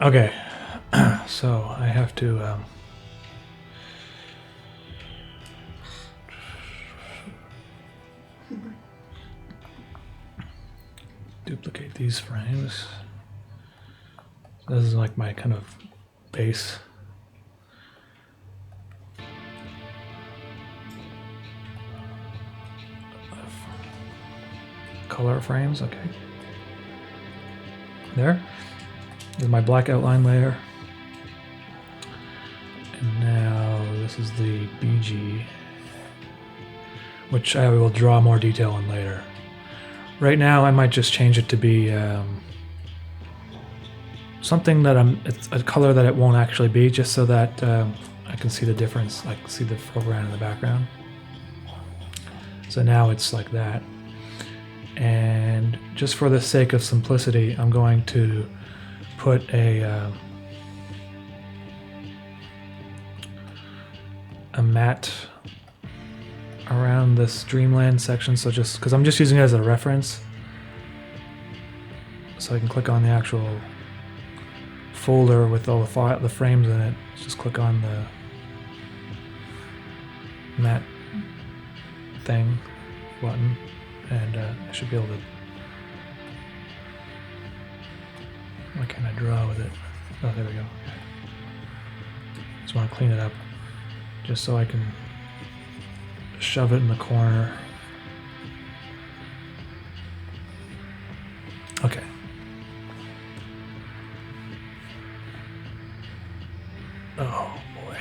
Okay, so I have to duplicate these frames. This is like my kind of base. Color frames, okay. There. This is my black outline layer. And now this is the BG, which I will draw more detail on later. Right now I might just change it to be something that it's a color that it won't actually be, just so that I can see the difference, like see the foreground and the background. So now it's like that. And just for the sake of simplicity, I'm going to put a matte around this Dreamland section, so just because I'm just using it as a reference, so I can click on the actual folder with all the frames in it. Just click on the matte thing button, and I should be able to. What can I draw with it? Oh, there we go. Okay. Just want to clean it up, just so I can shove it in the corner Oh boy.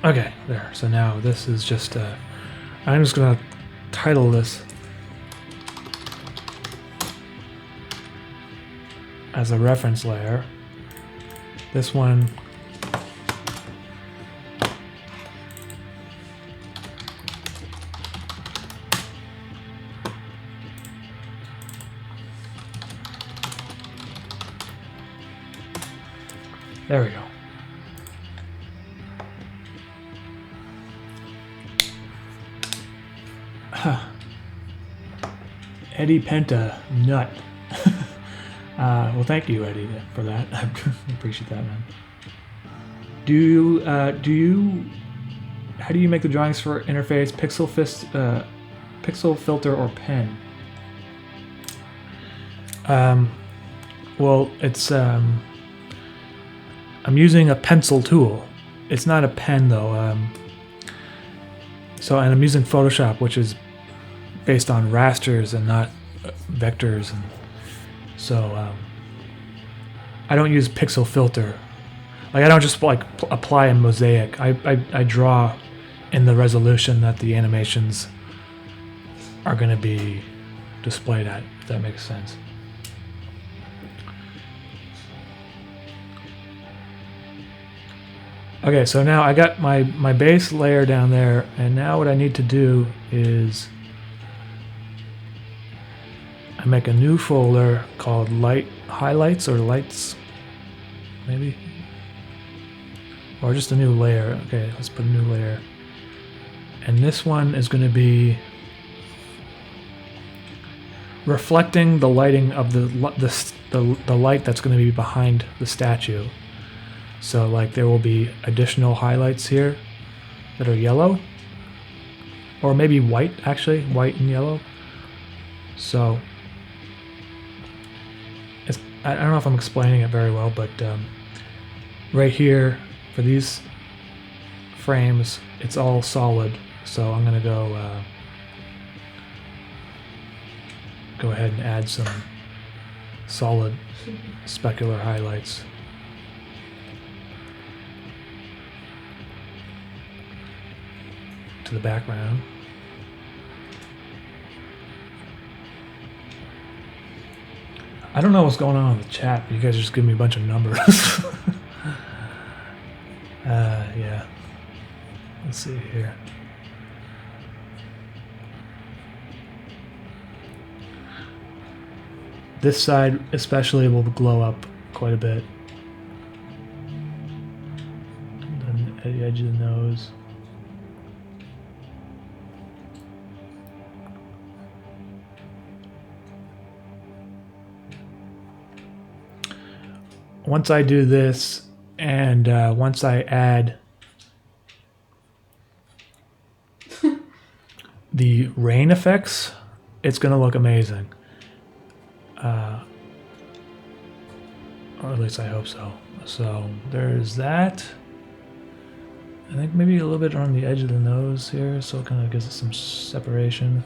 Okay, there. So now this is just I'm just gonna title this as a reference layer. This one there we go. Eddie Penta nut. Well, thank you, Eddie, for that. I appreciate that, man. How do you make the drawings for interface, pixel filter, or pen? Well, it's I'm using a pencil tool. It's not a pen though. And I'm using Photoshop, which is based on rasters and not vectors, and so I don't use pixel filter. Like, I don't just like apply a mosaic. I draw in the resolution that the animations are going to be displayed at, if that makes sense. Okay, so now I got my base layer down there, and now what I need to do is I make a new folder called Lite Highlights, or Lights, maybe, or just a new layer. Okay, let's put a new layer, and this one is going to be reflecting the lighting of the light that's going to be behind the statue. So like there will be additional highlights here that are yellow, or maybe white, actually, white and yellow. So I don't know if I'm explaining it very well, but right here for these frames, it's all solid. So I'm gonna go ahead and add some solid specular highlights. To the background. I don't know what's going on in the chat. You guys just give me a bunch of numbers. Yeah. Let's see here. This side especially will glow up quite a bit. And then at the edge of the nose. Once I do this, and once I add the rain effects, it's going to look amazing. Or at least I hope so. So there's that. I think maybe a little bit on the edge of the nose here, so it kind of gives it some separation.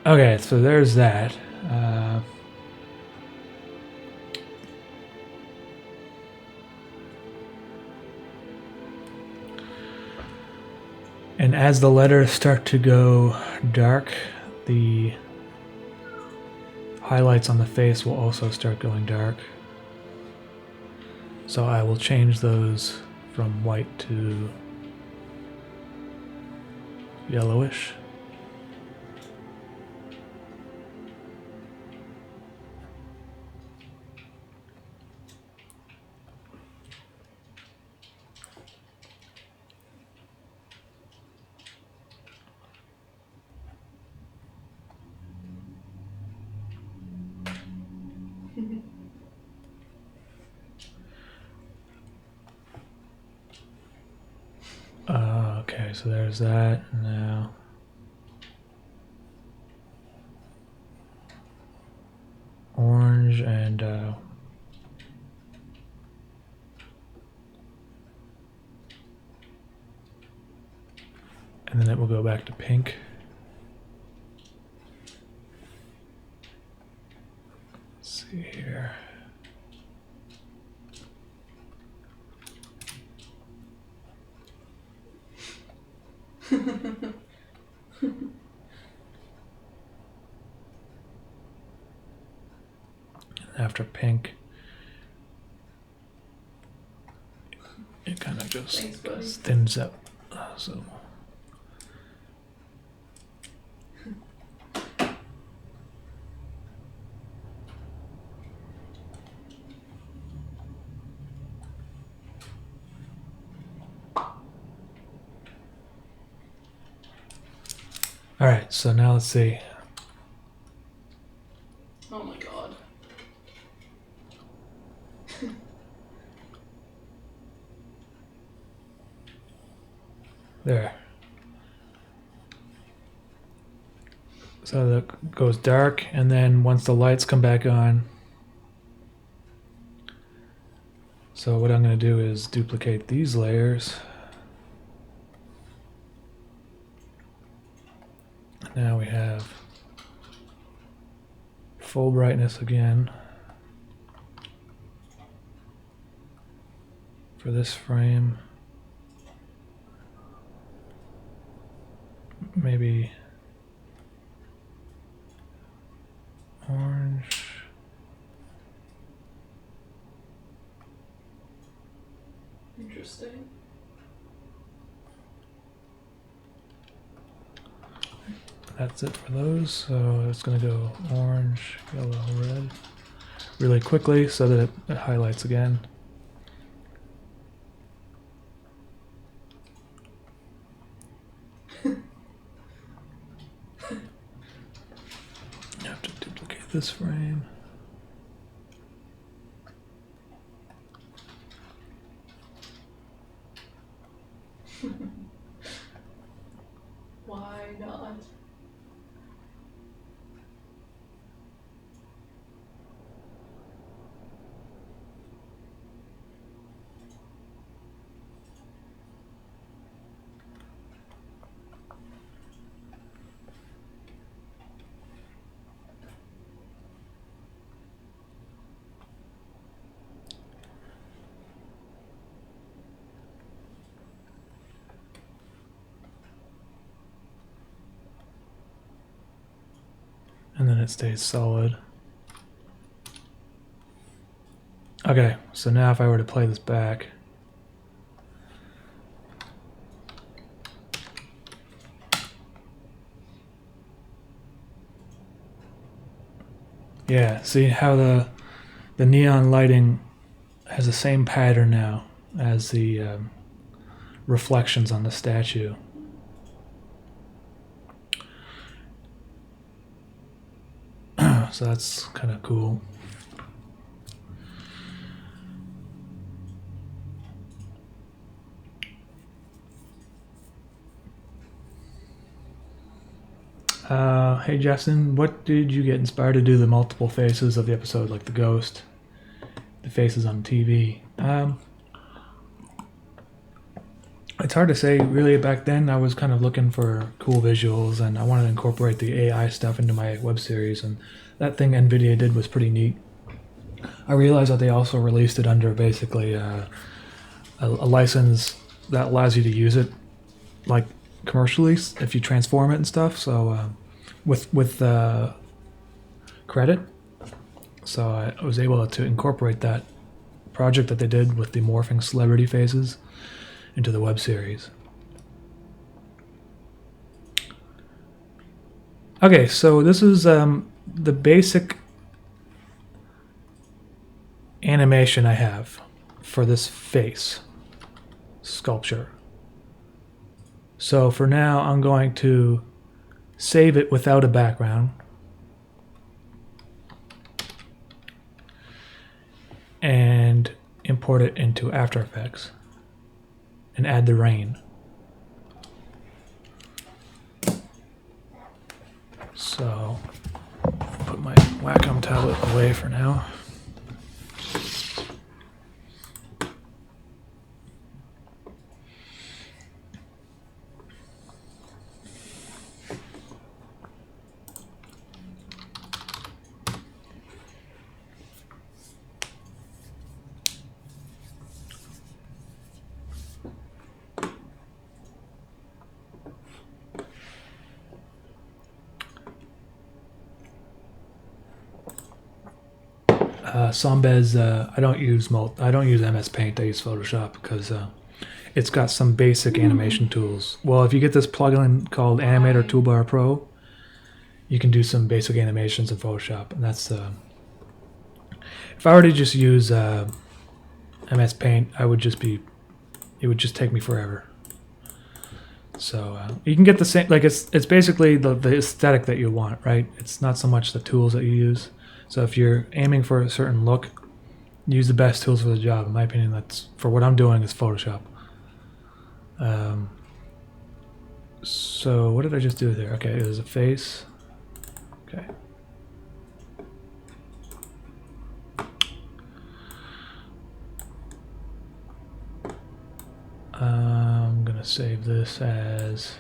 Okay, so there's that. And as the letters start to go dark, the highlights on the face will also start going dark. So I will change those from white to yellowish. Okay, so there's that. Now orange and then it will go back to pink. Let's see here. After pink, it kind of just Thanks, buddy. thins out. So. All right, so now let's see. Oh my god. There. So that goes dark, and then once the lights come back on, so what I'm going to do is duplicate these layers. Now we have full brightness again for this frame. Maybe orange. Interesting. That's it for those. So it's going to go orange, yellow, red really quickly so that it highlights again. I have to duplicate this frame. Why not? And then it stays solid. Okay, so now if I were to play this back, yeah, see how the neon lighting has the same pattern now as the reflections on the statue. So that's kind of cool. Hey Justin, what did you get inspired to do the multiple faces of the episode, like the ghost, the faces on TV? It's hard to say, really. Back then I was kind of looking for cool visuals and I wanted to incorporate the AI stuff into my web series, and that thing NVIDIA did was pretty neat. I realized that they also released it under basically a license that allows you to use it like commercially if you transform it and stuff. So with credit, so I was able to incorporate that project that they did with the morphing celebrity faces into the web series. Okay, so this is the basic animation I have for this face sculpture. So for now, I'm going to save it without a background. And import it into After Effects and add the rain. So put my Wacom tablet away for now. Sombez, I don't use MS Paint. I use Photoshop because it's got some basic animation tools. Well, if you get this plugin called Animator Toolbar Pro, you can do some basic animations in Photoshop, and that's if I were to just use MS Paint, it would just take me forever. So you can get the same, like it's basically the aesthetic that you want, right? It's not so much the tools that you use. So if you're aiming for a certain look, use the best tools for the job. In my opinion, that's for what I'm doing is Photoshop. So what did I just do there? Okay, there's a face. Okay. I'm gonna save this as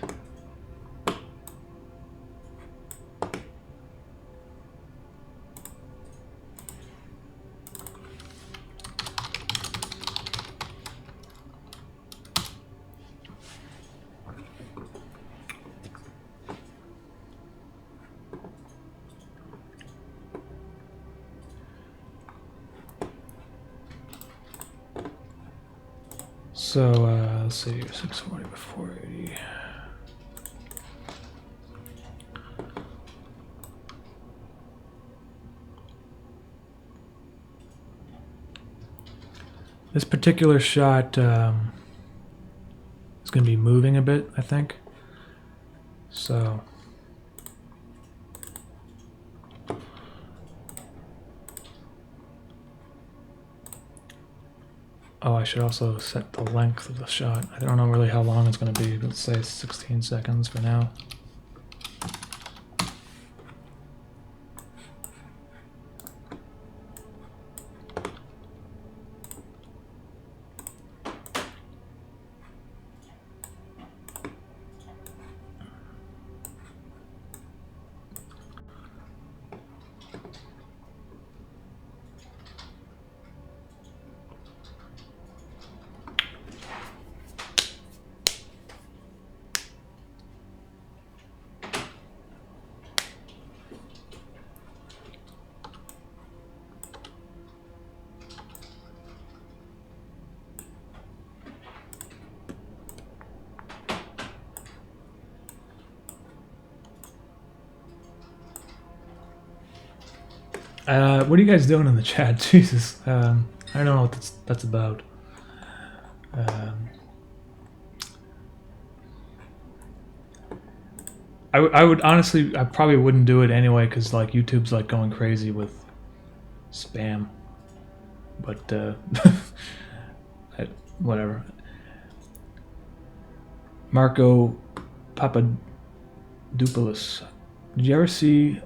so let's see, 640 by 480. This particular shot is going to be moving a bit, I think. So oh, I should also set the length of the shot. I don't know really how long it's going to be. Let's say 16 seconds for now. What are you guys doing in the chat? Jesus, I don't know what that's about. I would honestly, I probably wouldn't do it anyway because like YouTube's like going crazy with spam. But whatever. Marco Papadopoulos. Did you ever see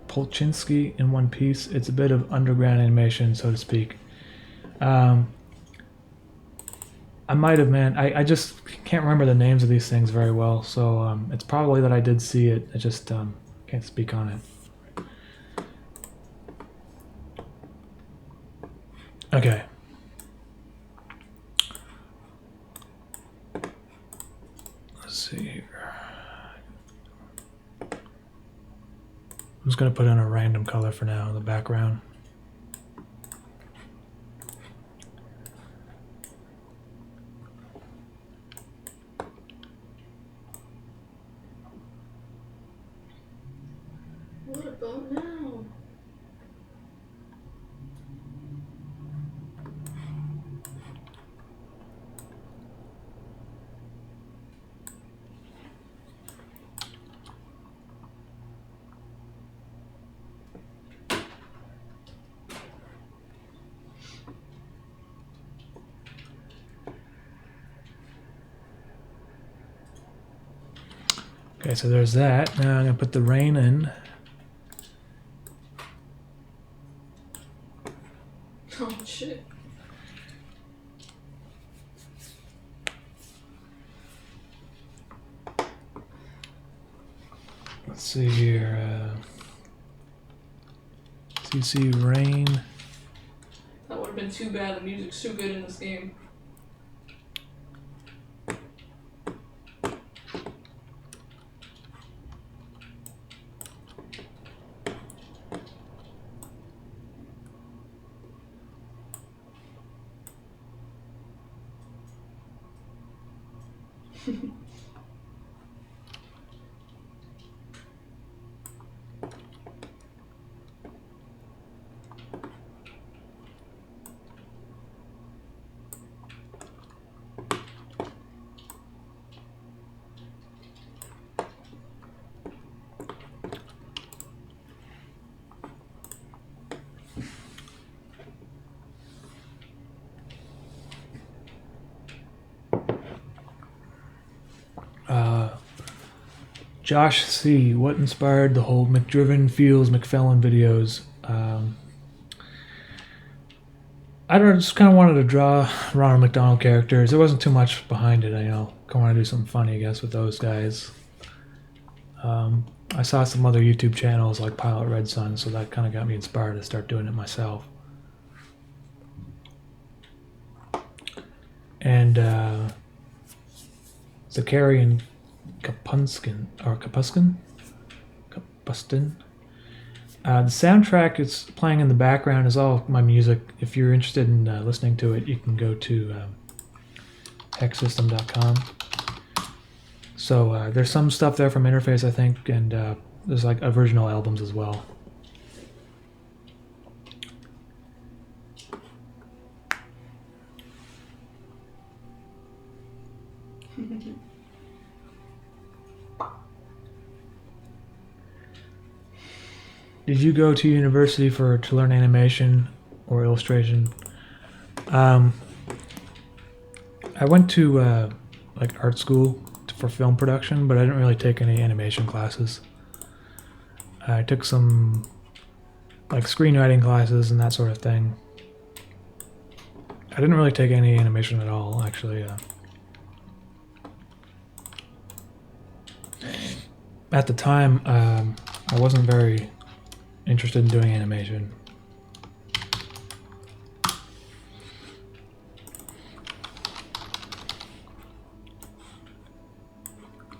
Polchinski in One Piece? It's a bit of underground animation, so to speak. I might have, man. I just can't remember the names of these things very well, so it's probably that I did see it. I just can't speak on it. Okay. Let's see here. I'm just going to put in a random color for now in the background. What about now? Okay, so there's that. Now I'm gonna put the rain in. Oh shit. Let's see here. CC rain. That would have been too bad. The music's too good in this game. Josh C. What inspired the whole McDriven Feels McFellen videos? I don't know, just kind of wanted to draw Ronald McDonald characters. There wasn't too much behind it, I know. I want to do something funny, I guess, with those guys. I saw some other YouTube channels like Pilot Red Sun, so that kind of got me inspired to start doing it myself. And Zakarian Kapuskin. The soundtrack it's playing in the background is all my music. If you're interested in listening to it, you can go to hexsystem.com. So there's some stuff there from Interface, I think, and there's like original albums as well. Did you go to university to learn animation or illustration? I went to like art school for film production, but I didn't really take any animation classes. I took some like screenwriting classes and that sort of thing. I didn't really take any animation at all, actually. At the time, I wasn't very interested in doing animation.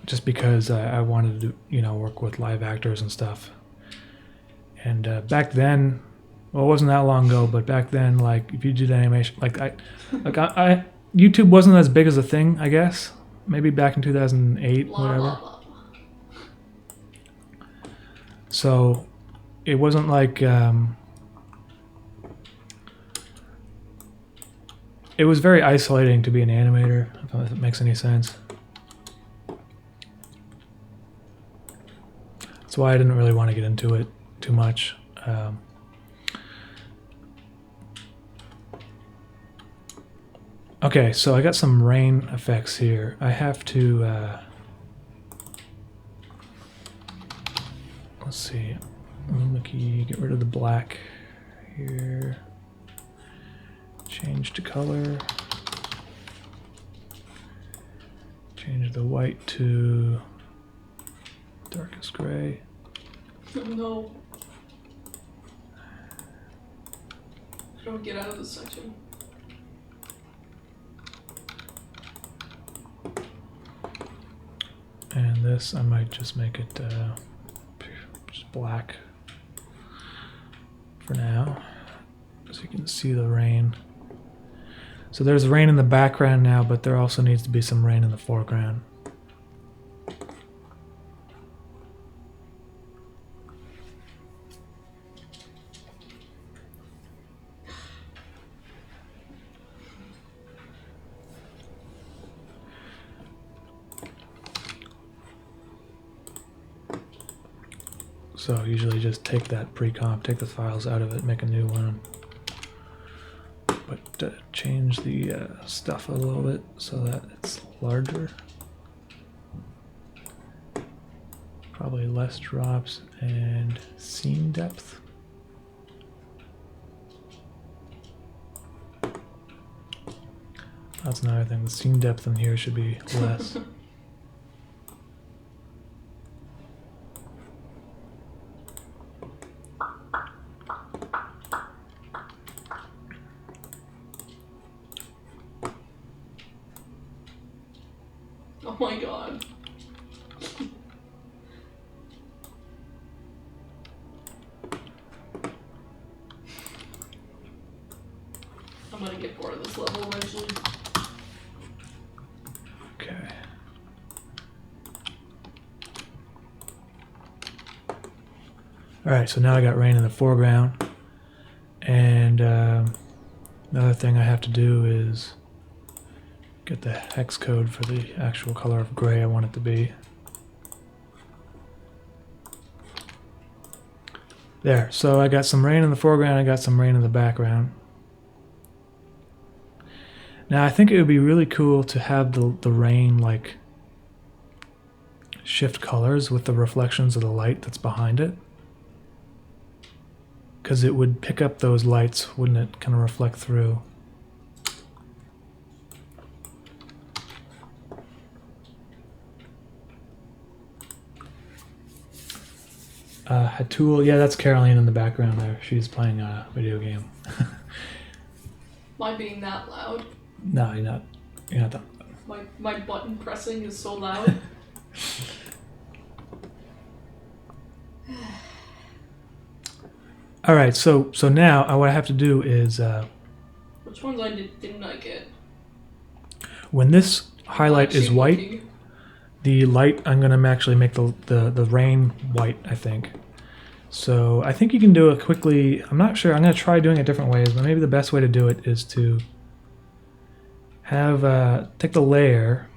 Just because I wanted to, work with live actors and stuff. And back then, well, it wasn't that long ago, but back then, like, if you did animation, YouTube wasn't as big as a thing, I guess. Maybe back in 2008, whatever. So it wasn't like it was very isolating to be an animator, if that makes any sense. That's why I didn't really want to get into it too much. Okay, so I got some rain effects here. I have to let's see. Get rid of the black here. Change to color. Change the white to darkest gray. No. Don't get out of this section. And this, I might just make it just black for now, so you can see the rain. So there's rain in the background now, but there also needs to be some rain in the foreground. So usually just take that pre-comp, take the files out of it, make a new one. But change the stuff a little bit so that it's larger. Probably less drops and scene depth. That's another thing. The scene depth in here should be less. Oh my god. I'm gonna get bored of this level eventually. Okay. Alright, so now I got rain in the foreground. And another thing I have to do is get the hex code for the actual color of gray I want it to be. There, so I got some rain in the foreground, I got some rain in the background. Now I think it would be really cool to have the rain like shift colors with the reflections of the light that's behind it. Because it would pick up those lights, wouldn't it? Kind of reflect through. Hatul, yeah, that's Caroline in the background there. She's playing a video game. Am I being that loud? No, you're not. You're not that loud. My button pressing is so loud. All right, so now what I have to do is Which ones didn't I get? when this highlight is white, Looking. the light I'm gonna actually make the rain white, I think. So I think you can do it quickly. I'm not sure. I'm gonna try doing it different ways, but maybe the best way to do it is to have take the layer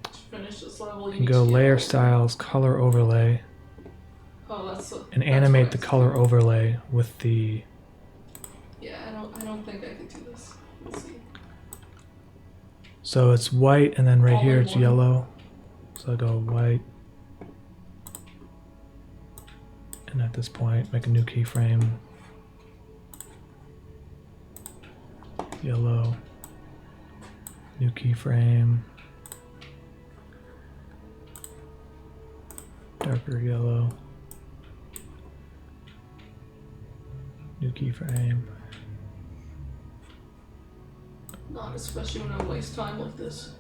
To finish this level, you and need go to layer get- styles, color overlay, Oh, and that's animate what the I- color overlay with the. Yeah, I don't think I could do this. Let's see. So it's white, and then right All here in it's one. yellow. So I go white, and at this point make a new keyframe. Yellow. New keyframe. Darker yellow. New keyframe. Not especially when I waste time like this.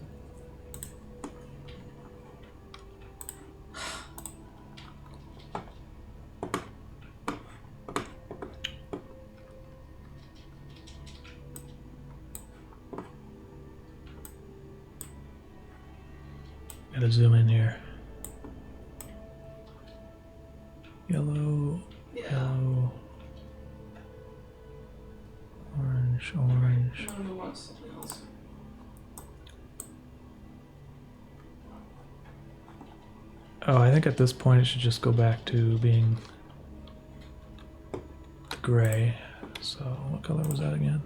Gotta zoom in here. Yellow, Yeah. yellow, orange, orange. I'm gonna move on to something else. Oh, I think at this point it should just go back to being gray. So what color was that again?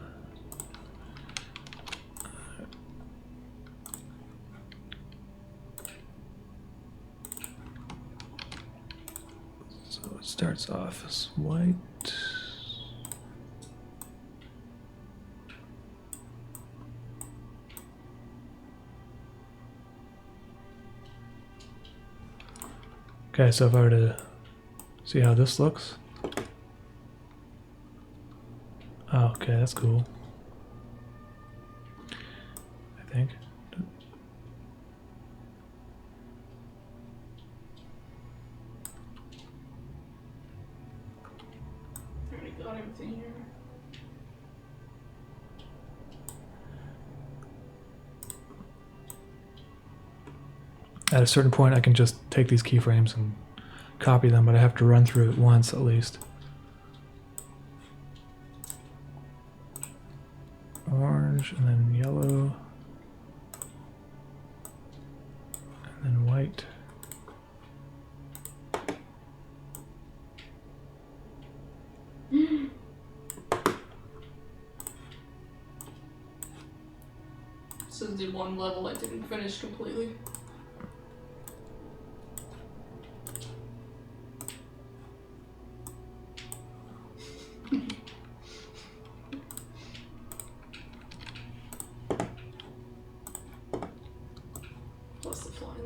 So it starts off as white. Okay, so if I were to see how this looks. Oh, okay, that's cool. I think. I already got everything here. At a certain point, I can just take these keyframes and copy them, but I have to run through it once at least. Orange, and then yellow, and then white. This is the one level I didn't finish completely.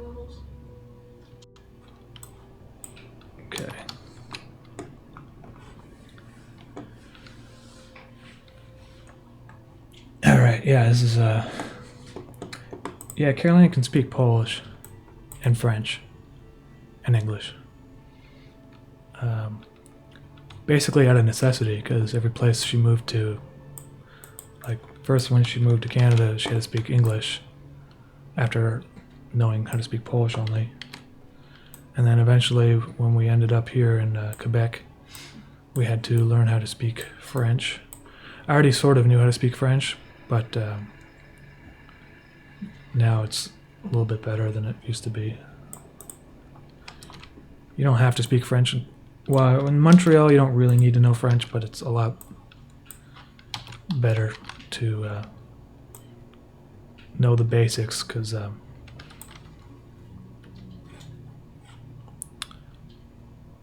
levels. Okay. All right. Yeah, this is yeah, Caroline can speak Polish and French and English. Basically out of necessity, because every place she moved to, like first when she moved to Canada, she had to speak English after knowing how to speak Polish only. And then eventually when we ended up here in Quebec, we had to learn how to speak French. I already sort of knew how to speak French, but now it's a little bit better than it used to be. You don't have to speak French. Well, in Montreal, you don't really need to know French, but it's a lot better to know the basics, because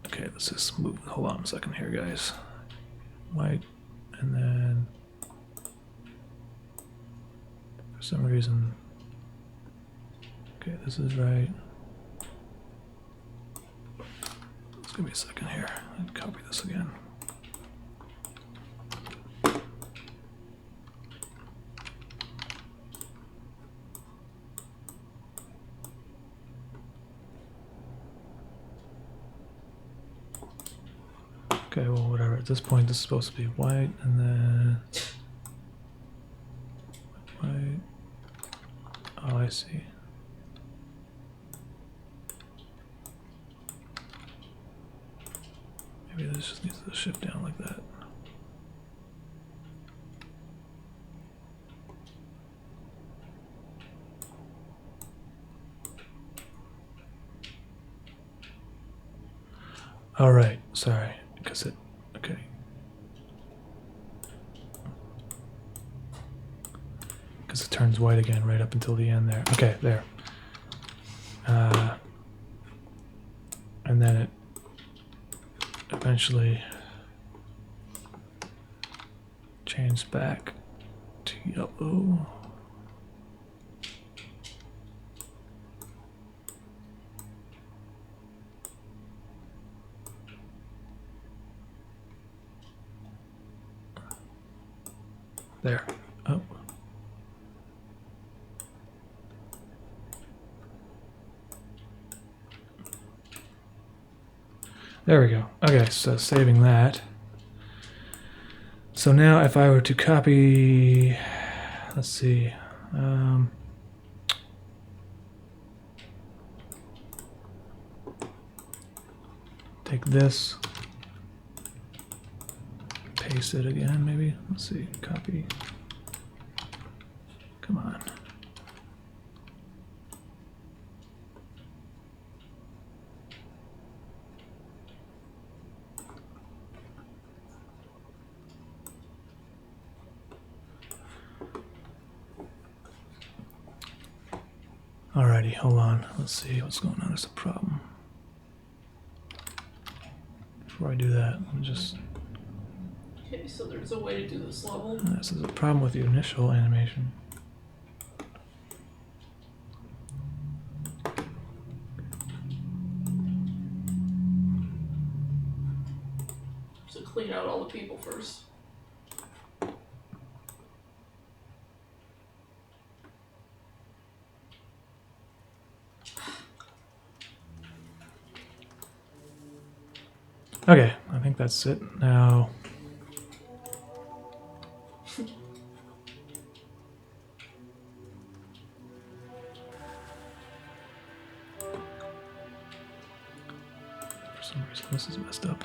okay, let's just move. Hold on a second here, guys. White, and then for some reason, okay, this is right. Just give me a second here. I'll copy this again. Okay, well, whatever. At this point, this is supposed to be white, and then white. Oh, I see. Maybe this just needs to shift down like that. All right, sorry, because it, okay. Because it turns white again right up until the end there. Okay, there. And then it eventually changed back to yellow. There. Oh. There we go. Okay, so saving that. So now if I were to copy, let's see, take this, paste it again maybe, let's see, copy, come on. Alrighty, hold on. Let's see what's going on. There's a problem. Before I do that, let me just... Okay, so there's a way to do this level. This is a problem with the initial animation. So clean out all the people first. Okay, I think that's it. Now... For some reason this is messed up.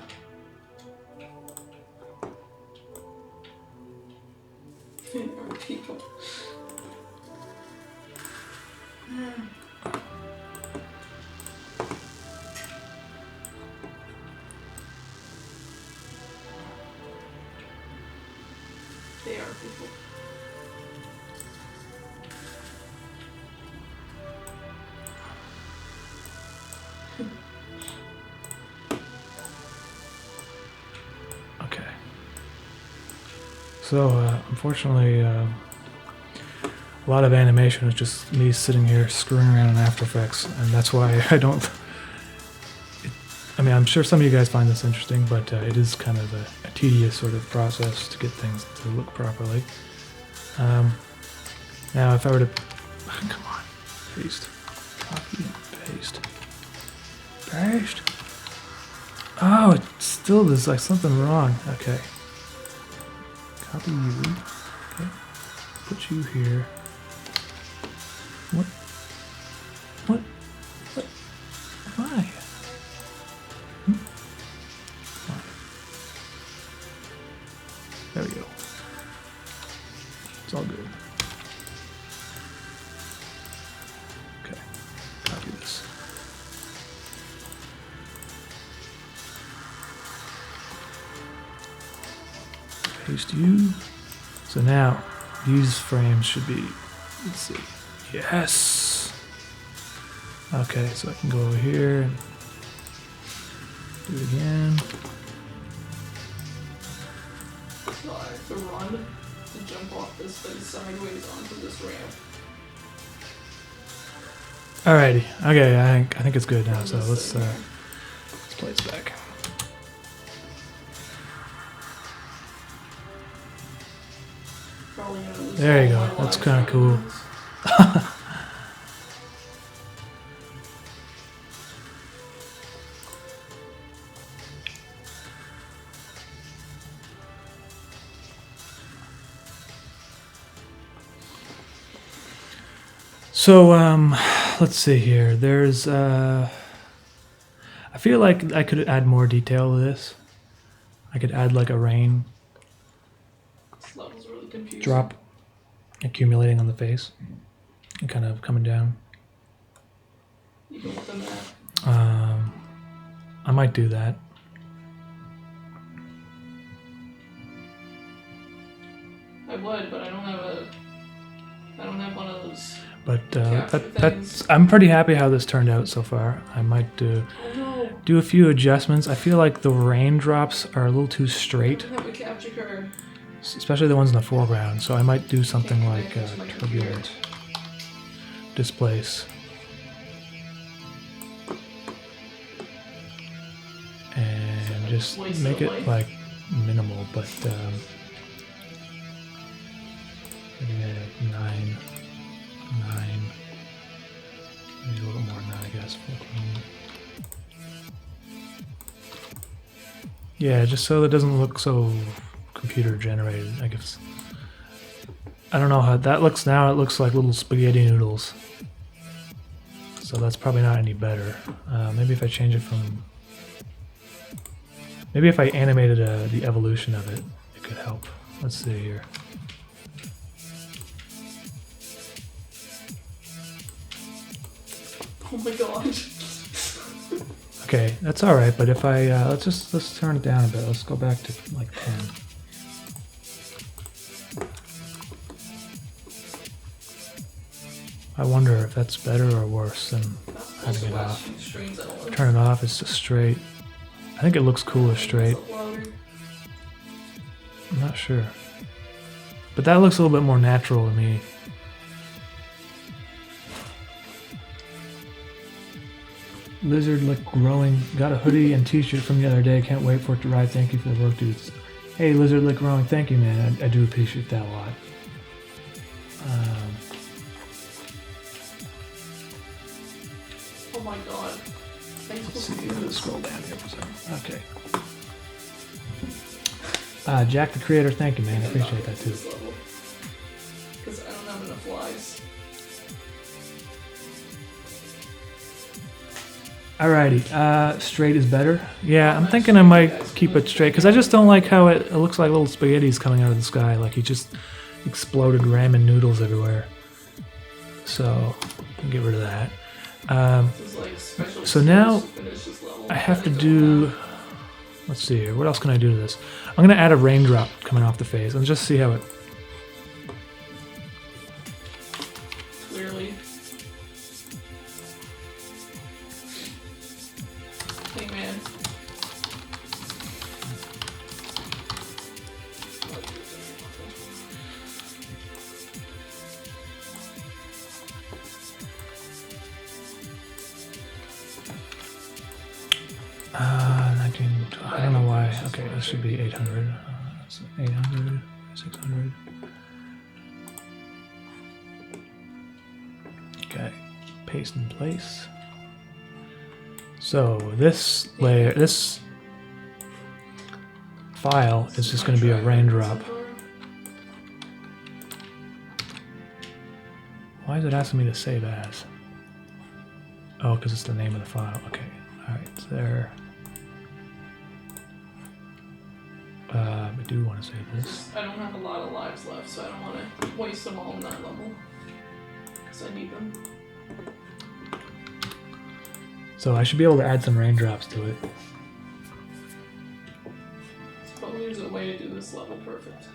people. They are people. Okay. So, unfortunately, a lot of animation is just me sitting here screwing around in After Effects, and that's why I don't. I mean, I'm sure some of you guys find this interesting, but it is kind of a tedious sort of process to get things to look properly. Now, if I were to, come on, paste, copy, paste, paste. Oh, it still there's like something wrong. Okay, copy you. Okay, put you here. What? What? What? Why? There we go. It's all good. Okay, copy this. Paste you. So now these frames should be, let's see. Yes. Okay, so I can go over here and do it again. So I have to run to jump off this thing sideways onto this ramp. Alrighty. Okay, I think it's good now. So let's play this back. Probably gonna lose There you all go. my That's life kind of cool. fragments. So let's see here. There's I feel like I could add more detail to this. I could add like a rain This level's really confusing. drop accumulating on the face and kind of coming down. Even with the map. I might do that. I would, but I don't have one of those. But Capture that's things. I'm pretty happy how this turned out so far. I might Oh no! do a few adjustments. I feel like the raindrops are a little too straight, I have a capture card. especially the ones in the foreground. So I might do something Can't like connect to my computer. turbulent displace. And just Displace make the it light. like minimal, but maybe like 9, maybe a little more than that, I guess. 14. Yeah, just so it doesn't look so computer generated. I guess I don't know how that looks now. It looks like little spaghetti noodles. So that's probably not any better. Maybe if I change it from... Maybe if I animated the evolution of it, it could help. Let's see here. Oh my gosh. Okay, that's all right. But if I let's turn it down a bit. Let's go back to like 10. I wonder if that's better or worse than having it off. Strings I don't like. Turn it off. It's just straight. I think it looks cooler straight. It's up louder. I'm not sure. But that looks a little bit more natural to me. Lizard like growing. Got a hoodie and t-shirt from the other day. Can't wait for it to ride. Thank you for the work, dudes. Hey, Lizard like growing. Thank you, man. I do appreciate that a lot. Oh my god. Thanks Let's for see. the Let's scroll down here for a second. Okay. Jack the Creator. Thank you, man. I appreciate that too. Because I don't have enough lives. Alrighty, straight is better. Yeah, I'm thinking I might keep it straight because I just don't like how it looks like little spaghettis coming out of the sky. Like he just exploded ramen noodles everywhere. So I'll get rid of that. This is like special So now skills to finish this level I have to that I don't do. have. Let's see here. What else can I do to this? I'm gonna add a raindrop coming off the face and just see how it. Clearly. Hey man. 19, I don't know why. Okay, this should be 800. So 800, 600. Okay, paste in place. So this layer, this file is just going to be a raindrop. Why is it asking me to save as? Oh, because it's the name of the file. Okay, alright, so there. I do want to save this. I don't have a lot of lives left, so I don't want to waste them all on that level. Because I need them. So I should be able to add some raindrops to it. Suppose there's a way to do this level perfect.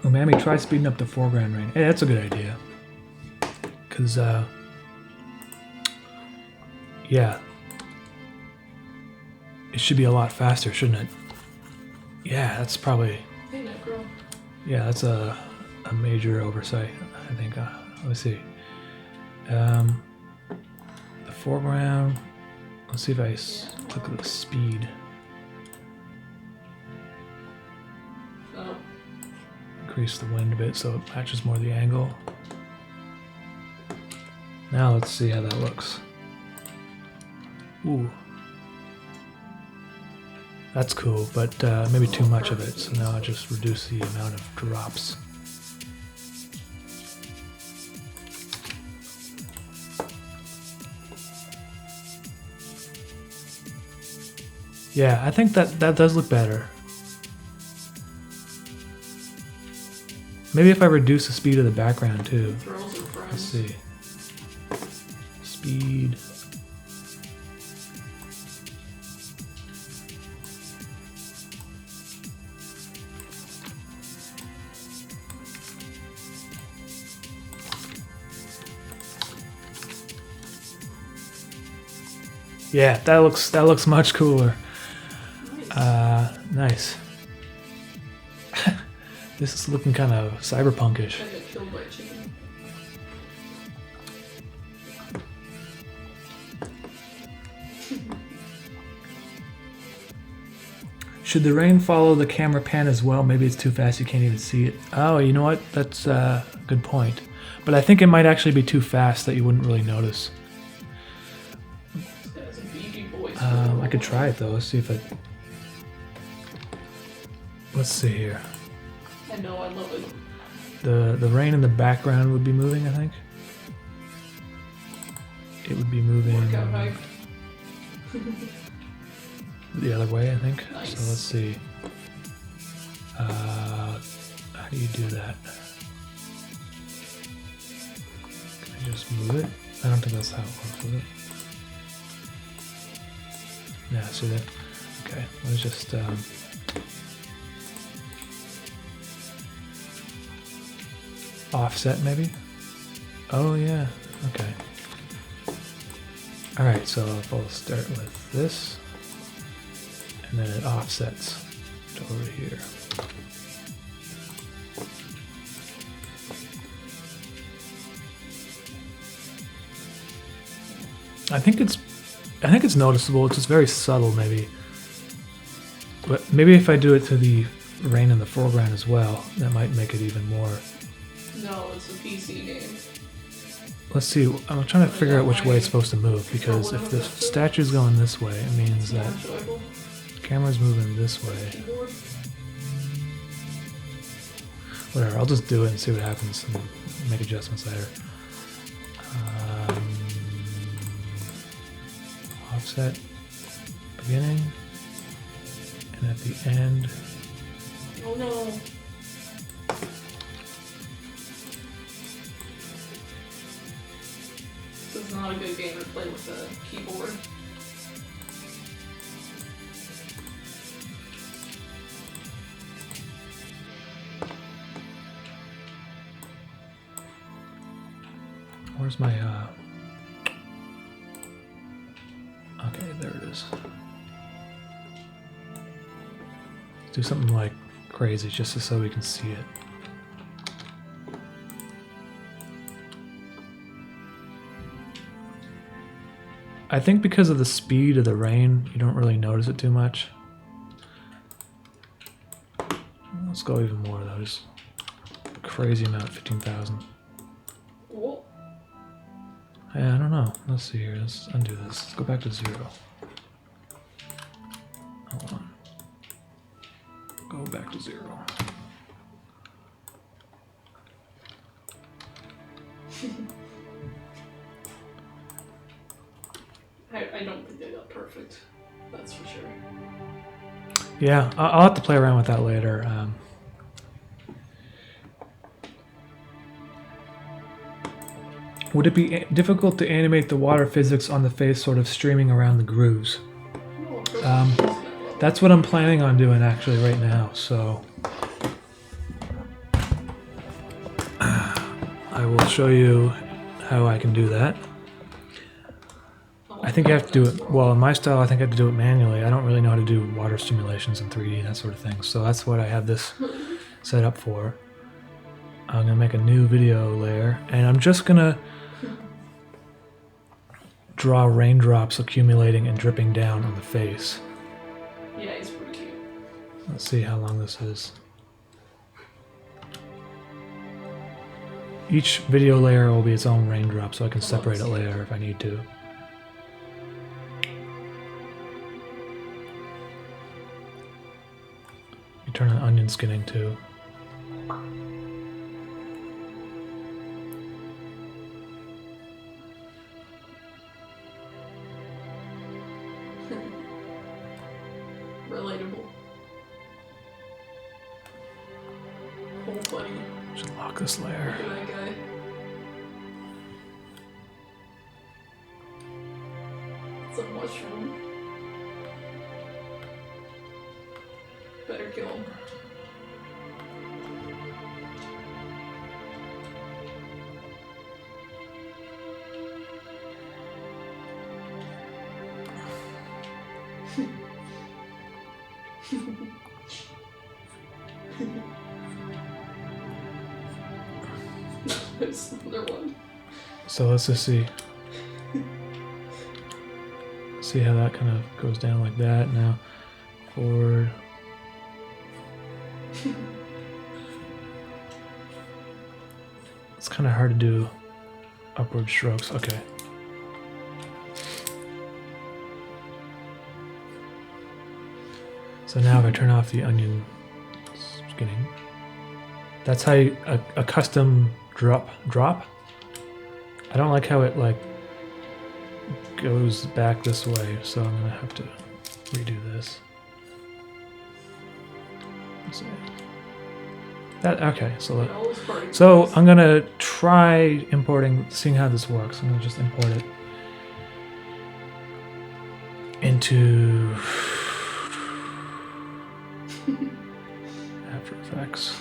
Umami, try speeding up the foreground rain. Hey, that's a good idea. Because, yeah. It should be a lot faster, shouldn't it? Yeah, that's probably... Hey, Necro. Yeah, that's a major oversight, I think. Let me see. The foreground... Let's see if I look at the speed. Oh. Increase the wind a bit so it matches more the angle. Now let's see how that looks. Ooh. That's cool, but maybe too much of it, so now I'll just reduce the amount of drops. Yeah, I think that does look better. Maybe if I reduce the speed of the background too. Throws are friends. Let's see. Speed. Yeah, that looks much cooler. Nice. This is looking kind of cyberpunkish. I got killed by a chicken. Should the rain follow the camera pan as well? Maybe it's too fast, you can't even see it. Oh, you know what? That's a good point. But I think it might actually be too fast that you wouldn't really notice. This guy's a beefy voice. I could try it though. Let's see if it... Let's see here. I know, I love it. The rain in the background would be moving, I think. It would be moving Workout hype. the other way, I think. Nice. So let's see. How do you do that? Can I just move it? I don't think that's how it works, is it? Yeah, see that? Okay, let's just offset maybe? Oh yeah, okay. Alright, so I'll start with this, and then it offsets to over here. I think it's noticeable. It's just very subtle, maybe. But maybe if I do it to the rain in the foreground as well, that might make it even more. No, it's a PC game. Let's see. I'm trying to figure out which way it's supposed to move, because if the statue's going this way, it means that Enjoyable. the camera's moving this way. Keyboard. Whatever. I'll just do it and see what happens and make adjustments later. Offset beginning, and at the end. Oh no. This is not a good game to play with a keyboard. Where's my okay, there it is. Do something like crazy just so we can see it. I think because of the speed of the rain, you don't really notice it too much. Let's go even more though. Just a crazy amount, 15,000. Cool. Yeah, I don't know. Let's see here. Let's undo this. Let's go back to 0. Hold on. Go back to 0. I don't think they got perfect. That's for sure. Yeah, I'll have to play around with that later. Would it be difficult to animate the water physics on the face sort of streaming around the grooves? That's what I'm planning on doing actually right now, so I will show you how I can do that. I think I have to do it, well in my style I think I have to do it manually. I don't really know how to do water simulations in 3D and that sort of thing, so that's what I have this set up for. I'm going to make a new video layer and I'm just going to draw raindrops accumulating and dripping down on the face. Yeah, he's pretty cute. Let's see how long this is. Each video layer will be its own raindrop, so I can separate it later if I need to. You turn on onion skinning too. Relatable. Oh, buddy. Should lock this layer. Look at that guy. It's a mushroom. Better kill him. There's another one. So let's just see. See how that kind of goes down like that. Now forward. It's kind of hard to do upward strokes. Okay. So now if I turn off the onion skinning, that's how you, a custom drop. I don't like how it like goes back this way, so I'm gonna have to redo this. Let's see. That okay? So I'm gonna try importing, seeing how this works. I'm gonna just import it into After Effects.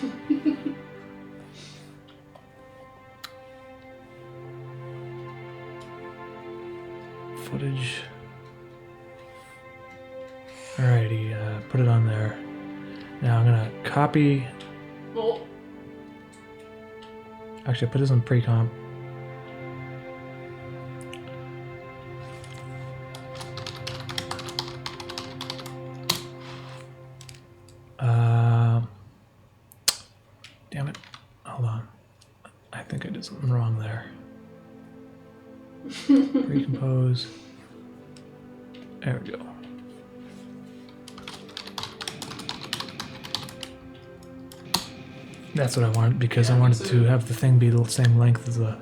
Footage. Alrighty, put it on there. Now I'm gonna copy. Oh. Actually, I put this on pre-comp. Damn it. Hold on. I think I did something wrong there. Recompose. There we go. That's what I wanted, because I wanted to have the thing be the same length as the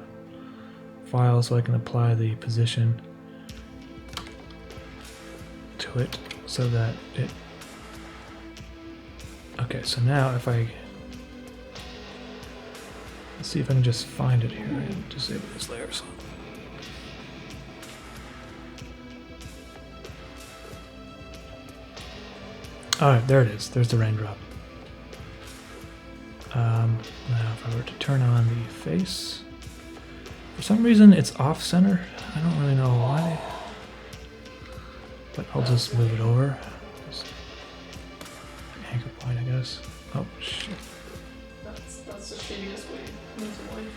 file so I can apply the position to it so that it... Okay, so now if I... Let's see if I can just find it here and disable this layer. So. Alright, there it is. There's the raindrop. Now if I were to turn on the face, for some reason it's off center. I don't really know why, but I'll just move it over. Just anchor point, I guess. Oh shit. That's the shittiest way to move the life.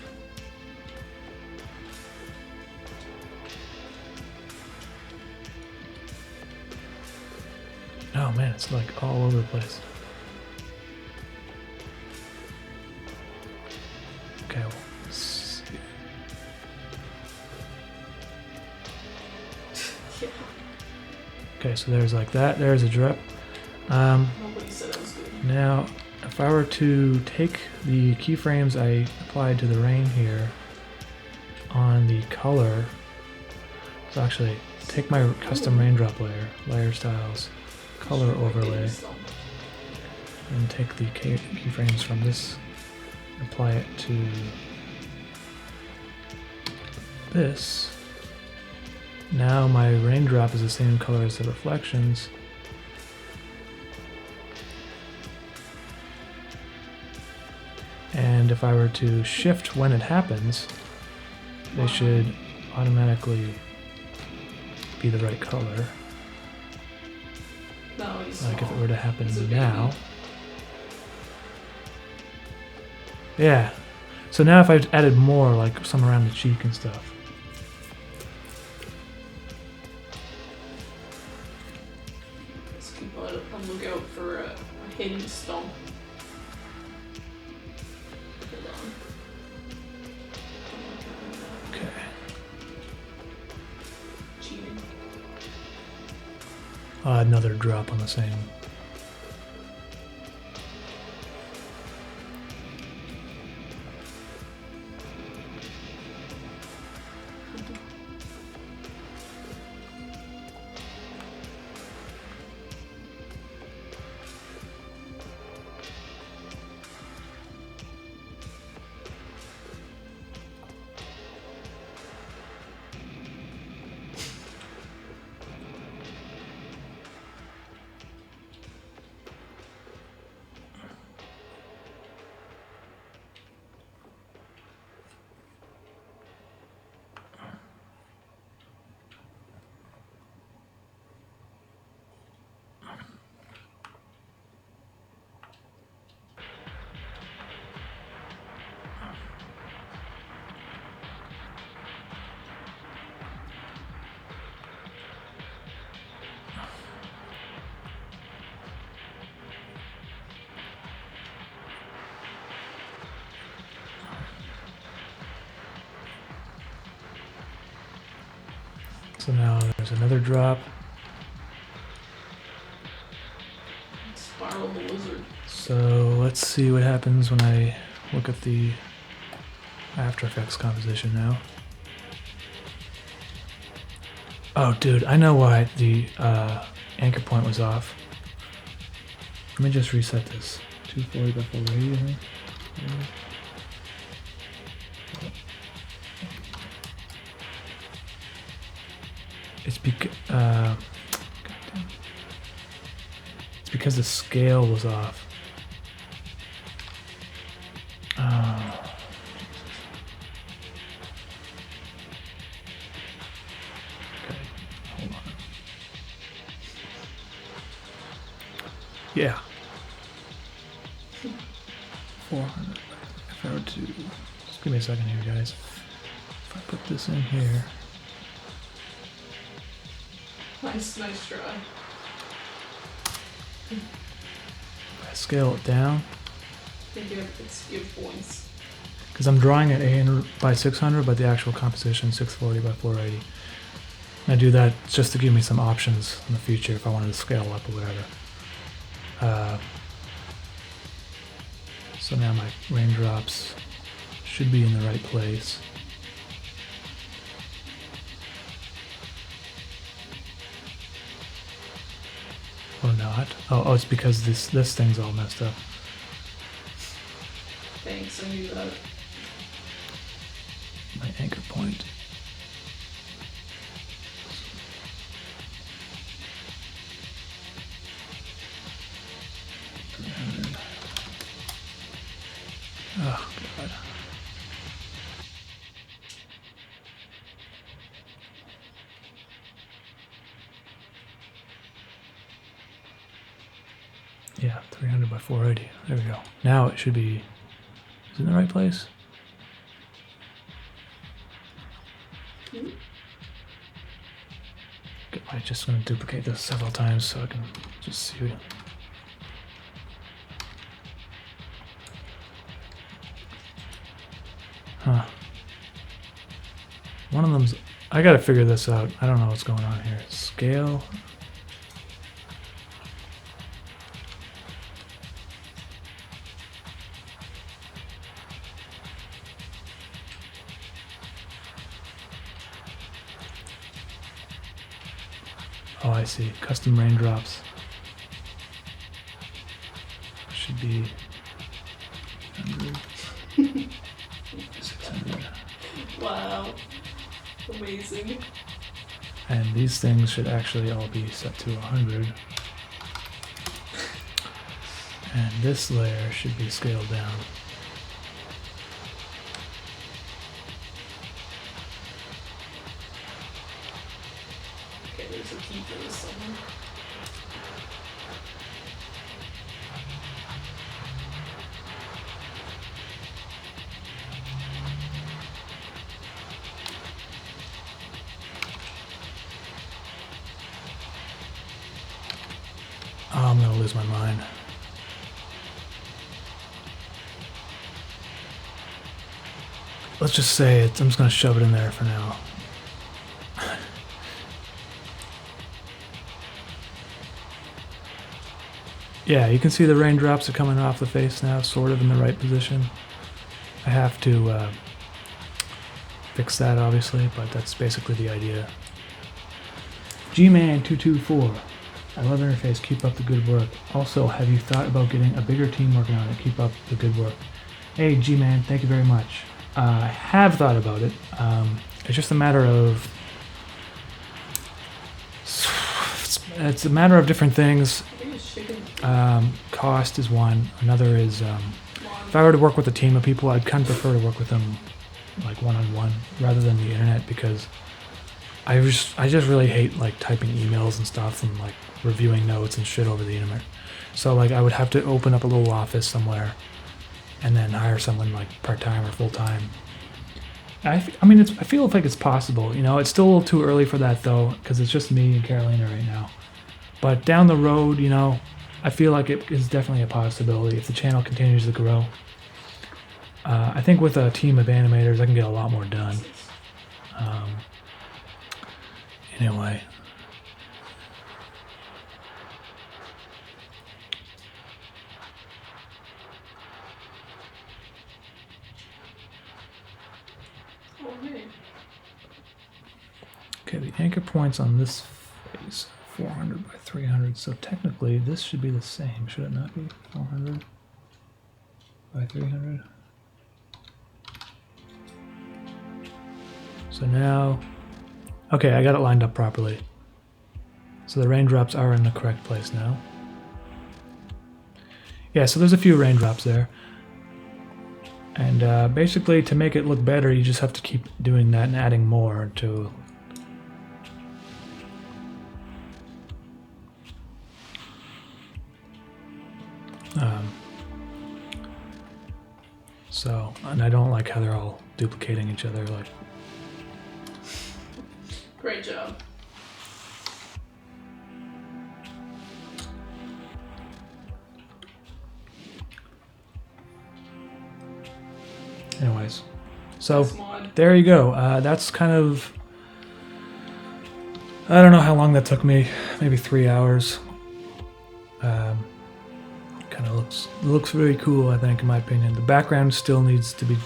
Oh man, it's like all over the place. Okay, well, let's see. Yeah. Okay, so there's like that. There's a drip. Nobody said it was good. Now, if I were to take the keyframes I applied to the rain here on the color, so actually take my custom raindrop layer, layer styles, color overlay, and take the keyframes from this, apply it to this. Now my raindrop is the same color as the reflections. And if I were to shift when it happens, they should automatically be the right color. No, he's Like if small. it were to happen He's a now. baby. Yeah. So now if I added more, like some around the cheek and stuff. Let's keep on lookout for a hidden stump. Hold on. Okay. Cheating. Another drop on the same. So now there's another drop. Spiral the lizard. So let's see what happens when I look at the After Effects composition now. Oh, dude, I know why the anchor point was off. Let me just reset this. 240 by 480, I think. It's because the scale was off. Okay, hold on. Yeah. 400. If I were to, just give me a second here, guys. If I put this in here. Nice try. If I scale it down, I think it's give points. because I'm drawing at 800 by 600, but the actual composition 640 by 480. And I do that just to give me some options in the future if I wanted to scale up or whatever. So now my raindrops should be in the right place. Or not. Oh, it's because this thing's all messed up. Thanks, I knew that. My anchor point. Oh, God. Yeah, 300 by 480. There we go. Now it should be... Is it in the right place? I'm just going to duplicate this several times so I can just see. Huh. One of them's... I gotta figure this out. I don't know what's going on here. Scale. Oh, I see. Custom raindrops. Should be 100. 600. Wow. Amazing. And these things should actually all be set to 100. And this layer should be scaled down. Okay, there's a key for this somewhere. Oh, I'm gonna lose my mind. Let's just say it. I'm just gonna shove it in there for now. Yeah, you can see the raindrops are coming off the face now, sort of in the right position. I have to fix that, obviously, but that's basically the idea. Gman224. I love interface. Keep up the good work. Also, have you thought about getting a bigger team working on it? Keep up the good work. Hey, G-Man, thank you very much. I have thought about it. It's just a matter of... It's a matter of different things. Cost is one. Another is, if I were to work with a team of people, I'd kind of prefer to work with them like one-on-one rather than the internet, because I just really hate like typing emails and stuff and like reviewing notes and shit over the internet. So like I would have to open up a little office somewhere and then hire someone like part-time or full-time. I feel like it's possible. You know, it's still a little too early for that though, because it's just me and Carolina right now. But down the road, you know, I feel like it is definitely a possibility if the channel continues to grow. I think with a team of animators, I can get a lot more done. Anyway. Okay, the anchor points on this face, 400 by 300, so technically this should be the same, should it not be? 400 by 300. So now, okay, I got it lined up properly. So the raindrops are in the correct place now. Yeah, so there's a few raindrops there. And basically, to make it look better, you just have to keep doing that and adding more to... So, and I don't like how they're all duplicating each other, like... Great job. Anyways, so there you go. That's kind of... I don't know how long that took me. Maybe 3 hours. Kind of looks really cool, I think, in my opinion. The background still needs to be...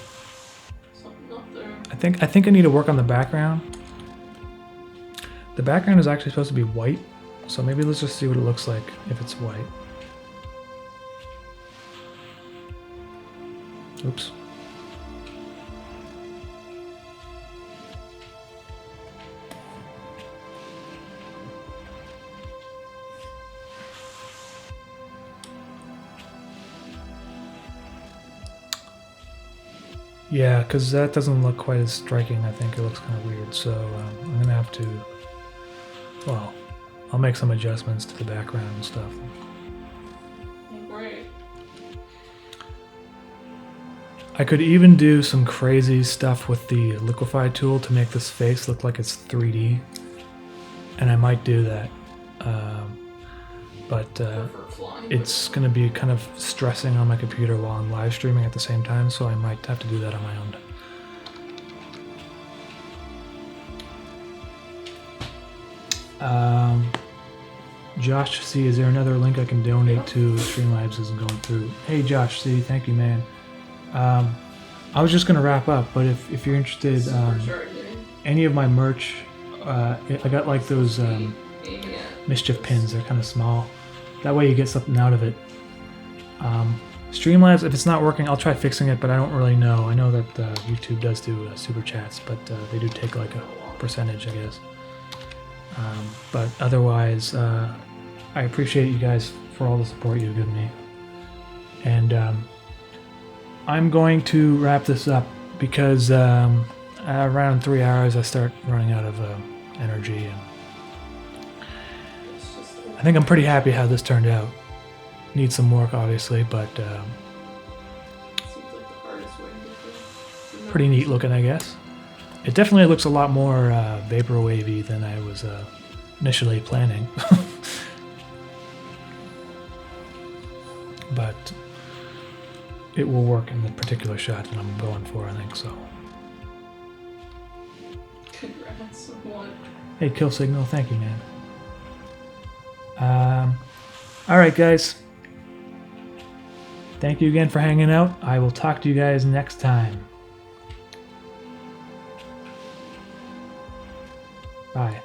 Something up there. I think I need to work on the background. The background is actually supposed to be white, so maybe let's just see what it looks like if it's white. Oops. Yeah, because that doesn't look quite as striking. I think it looks kind of weird, so I'm going to have to... Well, I'll make some adjustments to the background and stuff. Great. I could even do some crazy stuff with the liquify tool to make this face look like it's 3D. and I might do that. But Prefer flying, it's going to be kind of stressing on my computer while I'm live streaming at the same time, so I might have to do that on my own. Josh C, is there another link I can donate to? Streamlabs isn't going through. Hey Josh C, thank you, man. I was just going to wrap up, but if you're interested, any of my merch, I got like those mischief pins. They're kind of small. That way you get something out of it. Streamlabs, if it's not working, I'll try fixing it, but I don't really know. I know that YouTube does do super chats, but they do take like a percentage, I guess. But otherwise, I appreciate you guys for all the support you've given me. And I'm going to wrap this up because around 3 hours I start running out of energy. And I think I'm pretty happy how this turned out. Needs some work, obviously, but pretty neat looking, I guess. It definitely looks a lot more vaporwavy than I was initially planning. But it will work in the particular shot that I'm going for, I think so. Congrats on what? Hey, Kill Signal, thank you, man. Alright, guys. Thank you again for hanging out. I will talk to you guys next time. Bye.